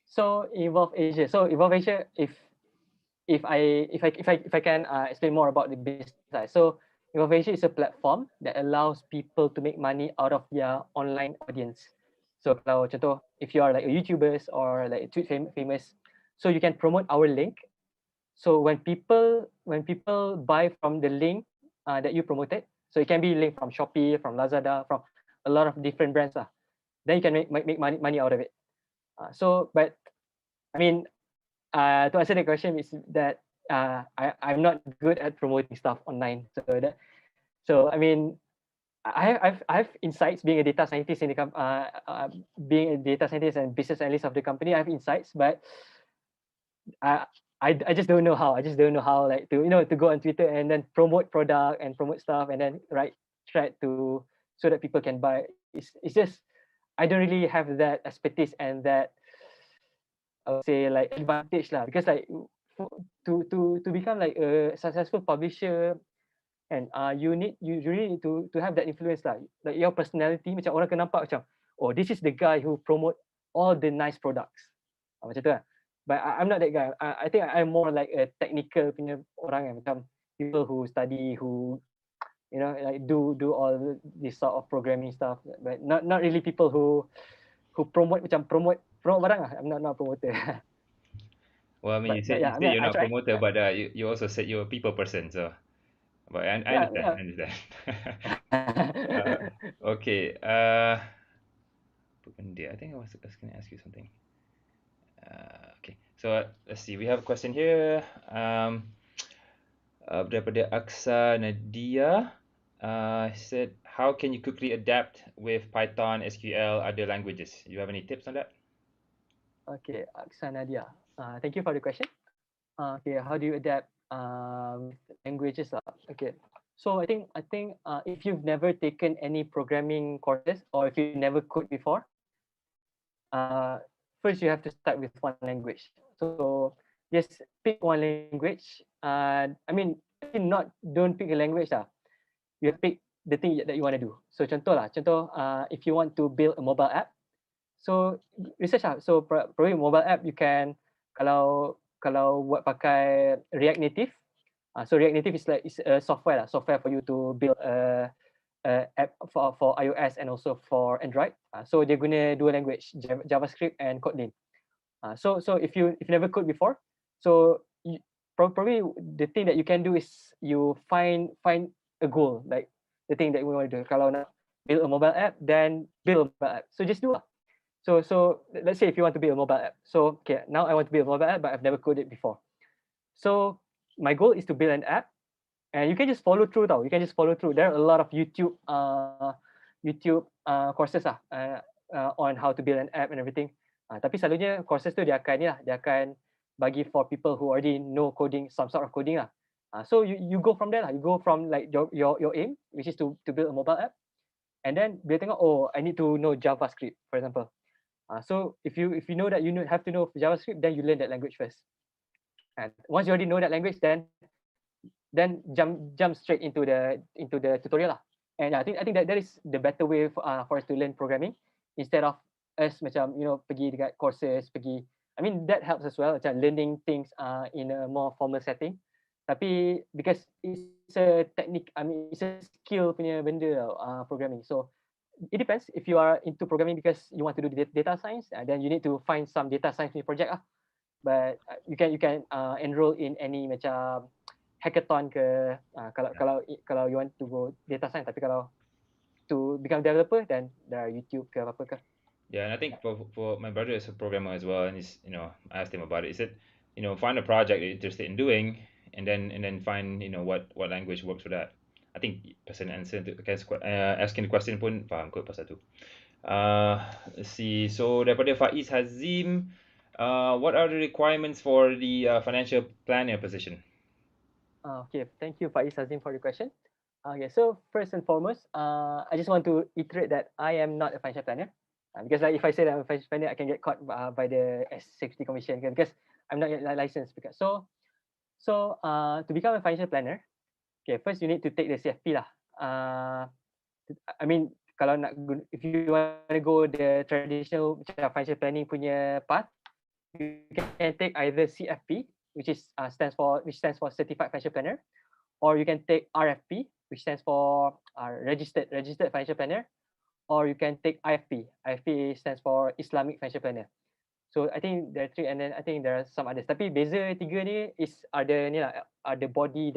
So Evolve Asia. So Evolve Asia, if I can explain more about the business side. So Evolve Asia is a platform that allows people to make money out of their online audience. So kalau contoh, if you are like a YouTubers or like a tweet famous, so you can promote our link. So when people buy from the link that you promoted, so it can be link from Shopee, from Lazada, from a lot of different brands lah. Then you can make money out of it. But I mean, to answer the question is that I'm not good at promoting stuff online. So I mean, I have insights being a data scientist being a data scientist and business analyst of the company. I have insights, but I I just don't know how. I just don't know how, like, to go on Twitter and then promote product and promote stuff and then try to so that people can buy. It's just I don't really have that expertise and that, I would say, like, advantage lah, because like to become like a successful publisher, and you really need to have that influence lah, like your personality, macam orang akan nampak macam, oh, this is the guy who promote all the nice products, macam tu lah. But I'm not that guy. I think I'm more like a technical punya orang, yang macam people who study, who like do all this sort of programming stuff, but not really people who promote barang lah. I'm not a promoter. Well, I mean, you But said you yeah, I said mean, you're I not a try. promoter, Yeah, but you also said you're a people person, so but I yeah, understand. yeah. I understand. Okay. Apa benda? I think I was going to ask you something. Okay. So let's see. We have a question here. Daripada Aksa Nadia. Said, how can you quickly adapt with Python, SQL, other languages? You have any tips on that? Okay, Aksa Nadia. Thank you for the question. Okay, how do you adapt with languages lah? Okay, so I think if you've never taken any programming courses, or if you never code before, first you have to start with one language. So just pick one language. I mean, not don't pick a language lah. You have to pick the thing that you want to do. So contoh, if you want to build a mobile app, so research lah. So probably mobile app you can, kalau buat pakai React Native. So React Native is a software for you to build a app for iOS and also for Android. So dia guna dua language, JavaScript and Kotlin. So if you never code before, so probably the thing that you can do is you find a goal, like the thing that you want to do. Kalau nak build a mobile app, then build a mobile app. So just do lah. So let's say if you want to build a mobile app. So okay, now I want to build a mobile app, but I've never coded before. So my goal is to build an app, and you can just follow through tau. You can just follow through. There are a lot of YouTube courses on how to build an app and everything. Tapi selalunya courses tu dia akan bagi for people who already know coding, some sort of coding lah. So you go from there lah. You go from like your aim, which is to build a mobile app, and then dia tengok, oh, I need to know JavaScript, for example. So if you know that have to know JavaScript, then you learn that language first. And once you already know that language, then jump straight into the tutorial lah. And I think that is the better way for us to learn programming, instead of us macam pergi dekat courses, I mean that helps as well, macam learning things in a more formal setting. Tapi because it's a technique, I mean it's a skill punya benda programming. So it depends. If you are into programming because you want to do data science, then you need to find some data science project lah. But you can enroll in any macam hackathon ke, kalau you want to go data science. Tapi kalau to become developer, then there are YouTube ke apa ke. Yeah, and I think for my brother is a programmer as well, and he's I asked him about it. He said, find a project you're interested in doing, and then find what language works for that. I think person answer to asking the question pun faham kot pasal tu. Let's see. So daripada Faiz Hazim, what are the requirements for the financial planner position? Okay, thank you Faiz Azim for the question. Okay, so first and foremost, I just want to iterate that I am not a financial planner. Because like if I say that I'm a financial planner, I can get caught by the S60 Commission because I'm not yet licensed. To become a financial planner, okay, first you need to take the CFP lah. Uh, I mean, kalau if you want to go the traditional macam financial planning punya path, you can take either CFP, which stands for Certified Financial Planner, or you can take RFP, which stands for Registered Financial Planner, or you can take IFP. IFP stands for Islamic Financial Planner. So I think there are three, and then I think there are some others. Tapi beza tiga ni are the bodies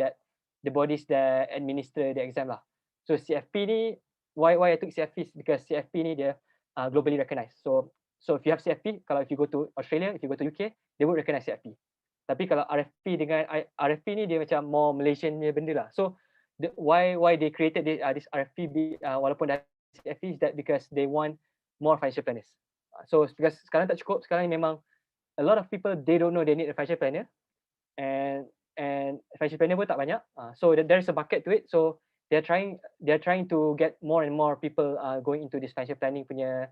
that administer the exam lah. So CFP ni, why I took CFP is because CFP ni dia globally recognized. So if you have CFP, kalau if you go to Australia, if you go to UK, they would recognize CFP. Tapi kalau RFP ni dia macam more Malaysian punya benda lah. So why they created this RFP walaupun dah CFP is that because they want more financial planners. So because sekarang tak cukup, sekarang memang a lot of people they don't know they need a financial planner, and financial planner pun tak banyak. So there is a bucket to it. So they're trying to get more and more people going into this financial planning punya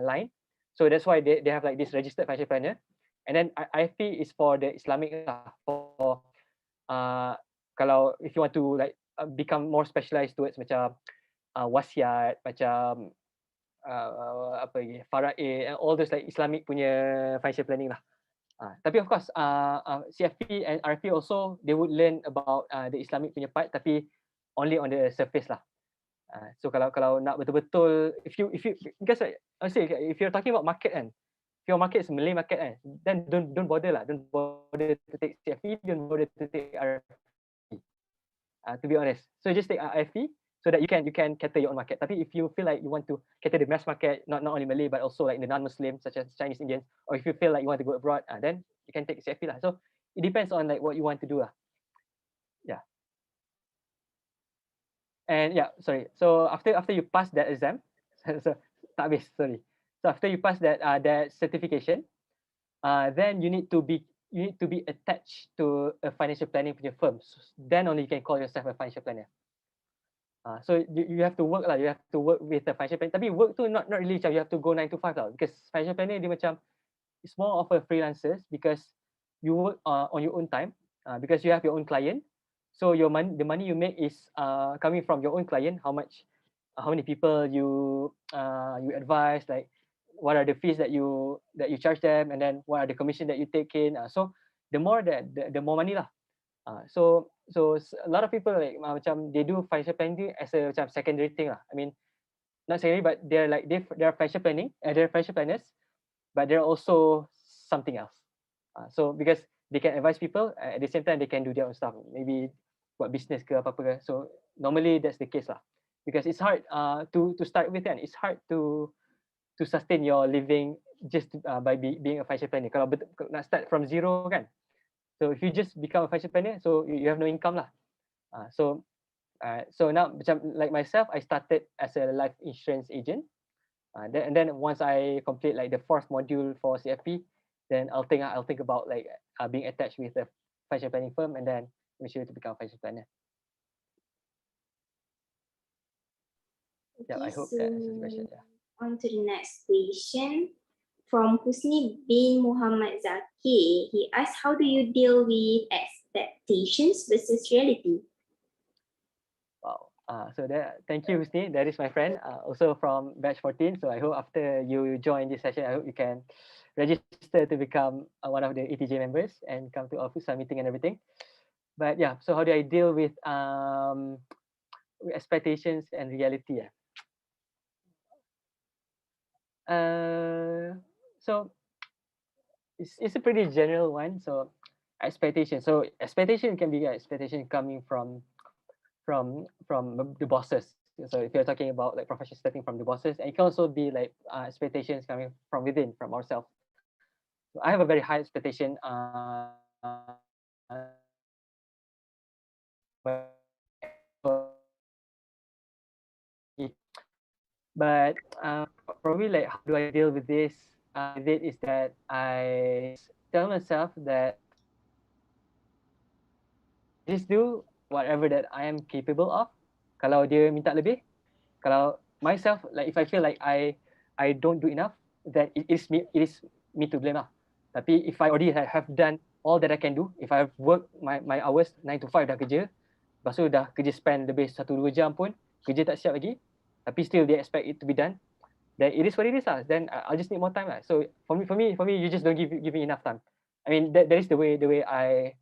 line. So that's why they have like this registered financial planner. And then IFP is for the Islamic lah, for kalau if you want to like become more specialized towards macam wasiat, macam apa lagi, faraid, and all those like Islamic punya financial planning lah. Tapi of course CFP and RFP also they would learn about the Islamic punya part, tapi only on the surface lah. So kalau nak betul-betul, if you because like, I say if you're talking about market kan, if your market is Malay market kan, then don't bother to take CFP, don't bother to take RFP. To be honest, so just take IFP so that you can cater your own market. Tapi if you feel like you want to cater the mass market, not only Malay but also like the non-Muslim such as Chinese, Indians, or if you feel like you want to go abroad, then you can take CFP lah. So it depends on like what you want to do lah. Yeah. And yeah, sorry. So after you pass that exam, so tak habis, sorry. So after you pass that certification, then you need to be attached to a financial planning punya firm. Then only you can call yourself a financial planner. So you have to work lah. You have to work with the financial planner. Tapi work tu not really macam you have to go 9 to 5 lah. Because financial planner dia macam it's more of a freelancers because you work on your own time because you have your own client. So the money you make is coming from your own client. How many people you advise, like what are the fees that you charge them, and then what are the commission that you take in. So the more the more money lah. So a lot of people like macam they do financial planning as a macam secondary thing lah. I mean, not secondary, but they're financial planning, they're financial planners, but they're also something else. So because they can advise people, at the same time they can do their own stuff. Maybe buat business ke apa ke. So normally that's the case lah. Because it's hard to start with, and it's hard to sustain your living just by being a financial planner. Kalau nak start from zero kan. So if you just become a financial planner, so you have no income lah. So now macam like myself, I started as a life insurance agent. And then once I complete like the 4th module for CFP, then I'll think about like being attached with a financial planning firm, and then eventually to become a financial planner. Okay, Yeah, I hope that answers the question. Yeah. On to the next question from Husni bin Muhammad Zaki. He asked, how do you deal with expectations versus reality? Wow. So thank you, Husni. That is my friend, also from batch 14. So I hope after you join this session, I hope you can register to become one of the ETJ members and come to our futsal meeting and everything. But yeah, so how do I deal with expectations and reality? So it's a pretty general one. So expectation. So expectation can be expectation coming from the bosses. So if you're talking about like professional setting from the bosses, and it can also be like expectations coming from within, from ourselves. So I have a very high expectation. But probably like how do I deal with this? With it is that I tell myself that just do whatever that I am capable of. Kalau dia minta lebih, kalau myself, like if I feel like I don't do enough, then it is me to blame lah. Tapi if I already have done all that I can do, if I have worked my hours 9 to 5 dah kerja, lepas tu dah kerja spend lebih 1-2 jam pun, kerja tak siap lagi, tapi still they expect it to be done, then it is what it is lah. Then I'll just need more time lah. So for me, you just don't give me enough time. I mean that is the way I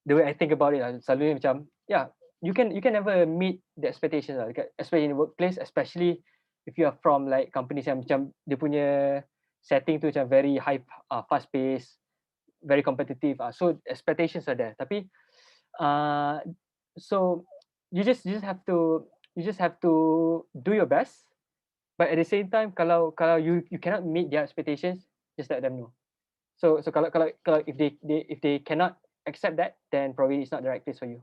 the way I think about it lah. Selalunya macam, yeah, you can never meet the expectations lah, especially in the workplace, especially if you are from like companies yang macam dia punya setting tu macam very high, fast pace, very competitive. So expectations are there. Tapi so you just have to do your best. But at the same time, kalau you cannot meet their expectations, just let them know. So kalau if they cannot accept that, then probably it's not the right place for you.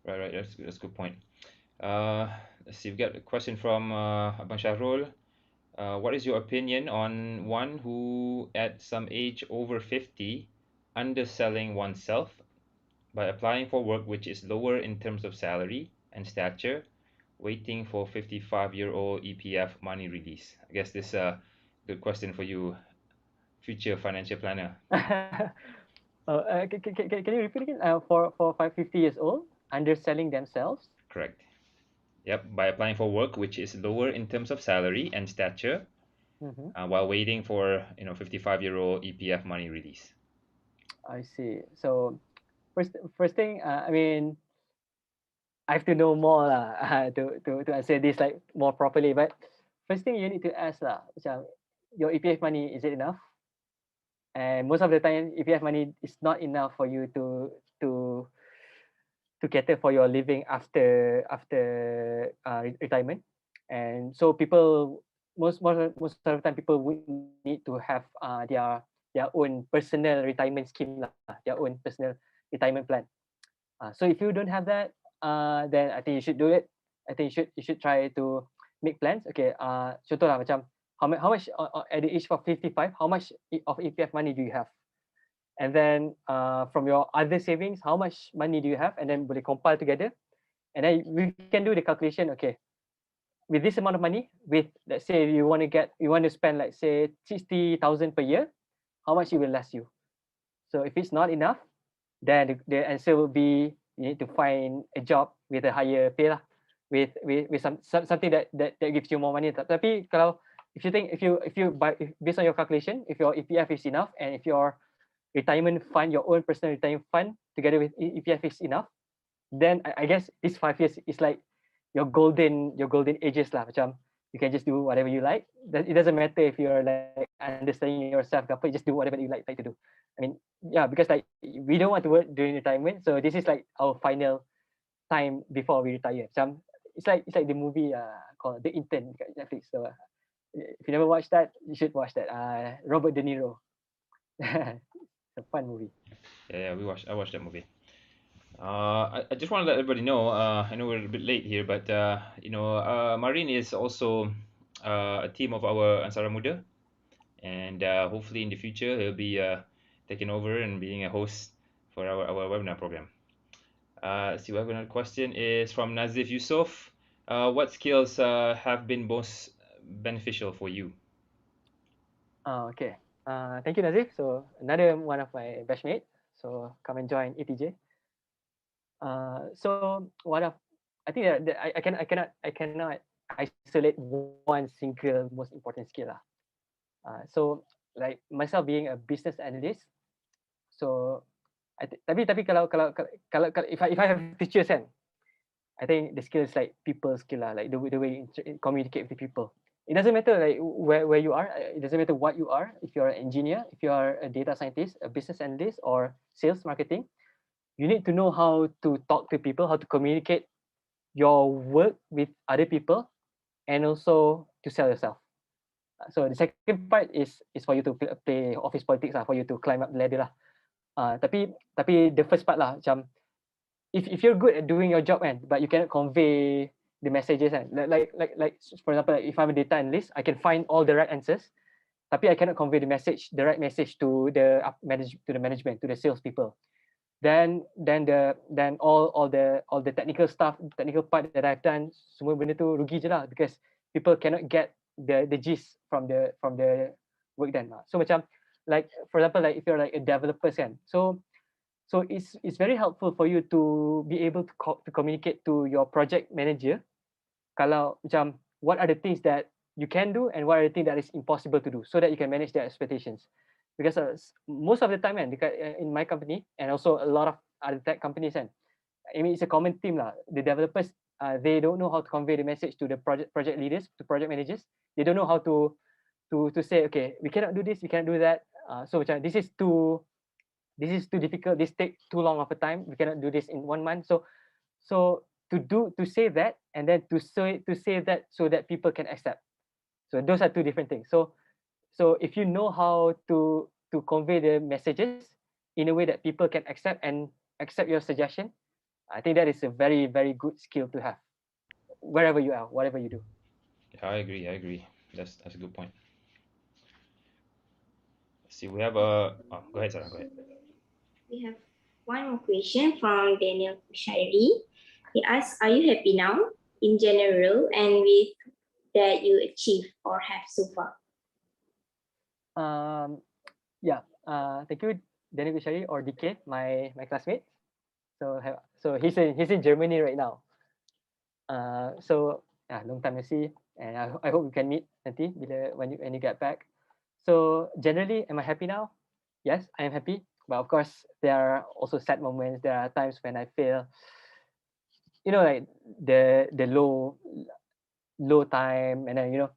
Right. That's a good point. Let's see. We've got a question from Abang Shahrul. What is your opinion on one who, at some age over 50, underselling oneself by applying for work which is lower in terms of salary and stature, waiting for 55-year-old EPF money release? I guess this is a good question for you, future financial planner. Can you repeat again? For 550 years old, underselling themselves. Correct. Yep, by applying for work which is lower in terms of salary and stature, while waiting for 55-year-old EPF money release. I see. So first thing, I mean, I have to know more lah to answer this like more properly. But first thing you need to ask lah, macam your EPF money, is it enough? And most of the time, EPF money is not enough for you to cater for your living after retirement. And so people most of the time people would need to have their own personal retirement scheme lah, their own personal retirement plan. So if you don't have that, then I think you should do it. I think you should try to make plans. Okay, contoh lah macam how much at the age of 55, how much of EPF money do you have? And then from your other savings, how much money do you have? And then boleh compile together. And then we can do the calculation. Okay, with this amount of money, with let's say you want to spend like say 60,000 per year, how much it will last you? So if it's not enough, then the answer will be you need to find a job with a higher pay lah, with something that gives you more money. Tapi kalau if you based on your calculation, if your EPF is enough and if your retirement fund, your own personal retirement fund together with EPF is enough, then I guess this 5 years is like your golden ages lah. Macam you can just do whatever you like. It doesn't matter if you're like understanding yourself, you just do whatever you like to do. I mean, yeah, because like we don't want to work during retirement, so this is like our final time before we retire. Macam it's like the movie called The Intern dekat Netflix. So if you never watched that, you should watch that. Robert De Niro. It's a fun movie. Yeah, I watched that movie. I just want to let everybody know. I know we're a bit late here, but Marin is also a team of our Ansara Muda, and hopefully in the future he'll be taking over and being a host for our webinar program. Let's see, we have another question is from Nazif Yusof. What skills have been most beneficial for you? Okay. Thank you, Nazif. So another one of my batchmates. So come and join ATJ. So I think that I cannot isolate one single most important skill lah. So like myself being a business analyst, so tapi kalau if I have to choose kan, I think the skill is like people skill lah, like the way you communicate with people. It doesn't matter like where you are. It doesn't matter what you are. If you're an engineer, if you are a data scientist, a business analyst, or sales marketing, you need to know how to talk to people, how to communicate your work with other people, and also to sell yourself. So the second part is for you to play office politics lah, for you to climb up the ladder lah. Tapi the first part lah, macam if you're good at doing your job kan, but you cannot convey the messages kan, like for example, like if I'm a data analyst, I can find all the right answers, tapi I cannot convey the right message to the management, to the salespeople. Then all the technical stuff, technical part that I've done, semua benda tu rugi je lah, because people cannot get the gist from the work done lah. So macam, like for example, like if you're like a developer kan, so it's very helpful for you to be able to communicate to your project manager, kalau macam what are the things that you can do and what are the things that is impossible to do, so that you can manage their expectations. Because most of the time kan, in my company and also a lot of other tech companies kan, I mean it's a common theme lah. The developers, they don't know how to convey the message to the project leaders, to project managers. They don't know how to say, okay, we cannot do this, we cannot do that. So macam this is too difficult. This take too long of a time. We cannot do this in 1 month. So to say that, and then to say that so that people can accept. So those are two different things. So if you know how to convey the messages in a way that people can accept and accept your suggestion, I think that is a very, very good skill to have wherever you are, whatever you do. Yeah, I agree. That's a good point. Let's see, we have a go ahead, Sarah, go ahead. We have one more question from Daniel Kushairi. He asks, are you happy now in general and with that you achieve or have so far? Yeah. Thank you, Daniel Kushari or DK, my classmate. So he's in Germany right now. So yeah, long time no see, and I hope we can meet nanti when you get back. So generally, am I happy now? Yes, I am happy. But of course, there are also sad moments. There are times when I feel, like the low time, and then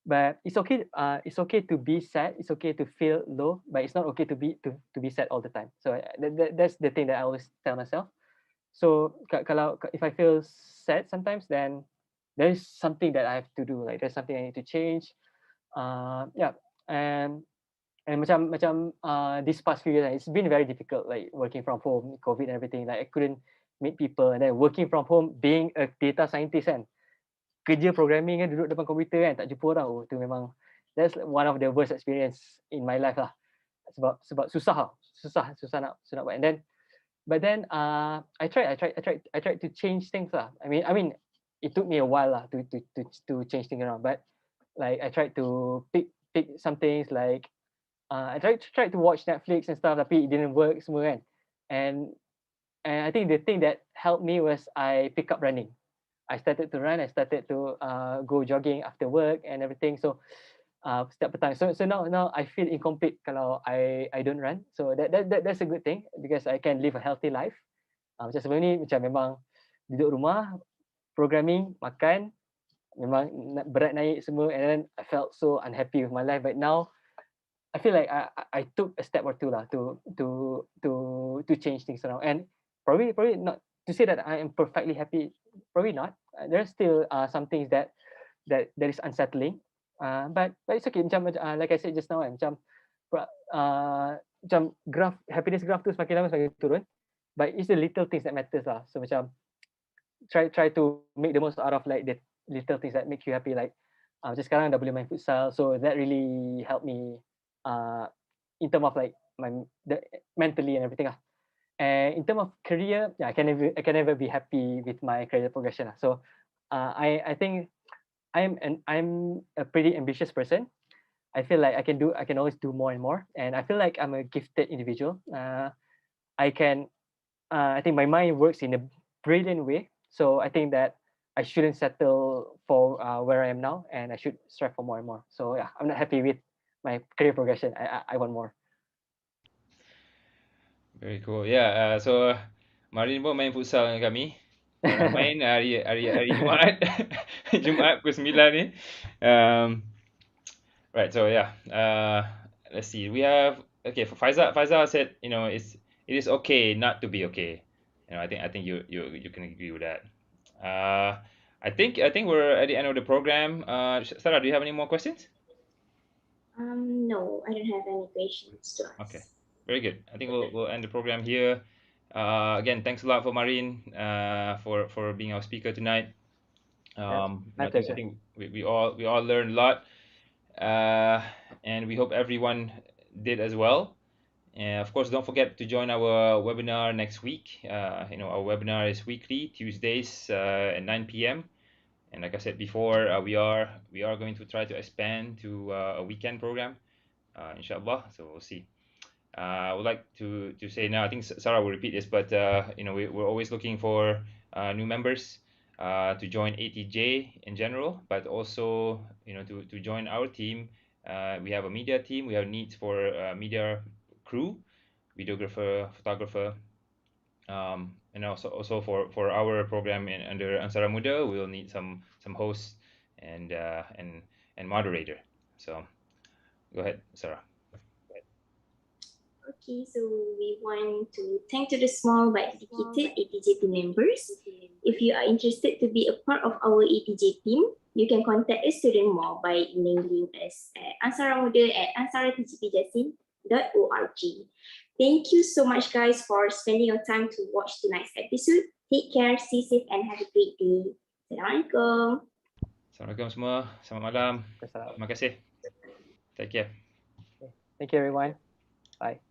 but it's okay. It's okay to be sad. It's okay to feel low, but it's not okay to be sad all the time. So that's the thing that I always tell myself. So kalau if I feel sad sometimes, then there is something that I have to do. Like there's something I need to change. Yeah, and macam this past few years, it's been very difficult. Like working from home, COVID and everything. Like I couldn't meet people, and then working from home, being a data scientist kan, kerja programming kan, duduk depan komputer kan, tak jumpa orang. Oh, tu memang that's one of the worst experience in my life lah. Sebab susah nak buat. And then but then I tried to change things lah. I mean it took me a while lah to change things around, but like I tried to pick some things, like I tried to watch Netflix and stuff, tapi it didn't work semua kan. And I think the thing that helped me was I pick up running. I started to run. I started to go jogging after work and everything. So setiap petang. So now I feel incomplete kalau I don't run. So that's a good thing, because I can live a healthy life. Macam sebelum ni macam memang duduk rumah, programming, makan, memang berat naik semua, and then I felt so unhappy with my life. But now I feel like I took a step or two lah to change things around. And probably not to say that I am perfectly happy. Probably not. There's still some things that is unsettling. But it's okay. Macam like I said just now, macam happiness graph tu semakin lama semakin turun. But it's the little things that matters lah. So macam try to make the most out of like the little things that make you happy. Like macam sekarang dah boleh main futsal, so that really helped me in terms of like mentally and everything lah. And in terms of career, yeah, I can never be happy with my career progression lah. So I think I'm a pretty ambitious person. I feel like I can always do more and more, and I feel like I'm a gifted individual. I think my mind works in a brilliant way. So I think that I shouldn't settle for where I am now, and I should strive for more and more. So yeah, I'm not happy with my career progression. I want more. Very cool. Yeah, so Marin pun main futsal dengan kami. Pernah main hari Jumaat. Jumaat pukul 9 ni. Right, so yeah. Let's see. We have okay, for Faizal said, it is okay not to be okay. I think you can agree with that. I think we're at the end of the program. Sarah, do you have any more questions? No, I don't have any questions to ask. Okay, very good. I think we'll end the program here. Again, thanks a lot for Marin for being our speaker tonight. My I pleasure. think we all learned a lot. And we hope everyone did as well. And of course, don't forget to join our webinar next week. Our webinar is weekly, Tuesdays at 9 p.m. And like I said before, we are going to try to expand to a weekend program, inshallah. So we'll see. I would like to say now, I think Sarah will repeat this, but we're always looking for new members to join ATJ in general, but also to join our team. We have a media team. We have needs for media crew, videographer, photographer, and also for our program under Ansara Muda, we'll need some hosts and moderator. So go ahead, Sarah. Okay, so we want to thank to the small but dedicated ATJ team members. If you are interested to be a part of our ATJ team, you can contact us to learn more by emailing us at ansaramuda@ansaratgpjasin.org. Thank you so much, guys, for spending your time to watch tonight's episode. Take care, stay safe, and have a great day. Assalamualaikum. Assalamualaikum semua. Selamat malam. Assalam. Terima kasih. Take care. Thank you, everyone. Bye.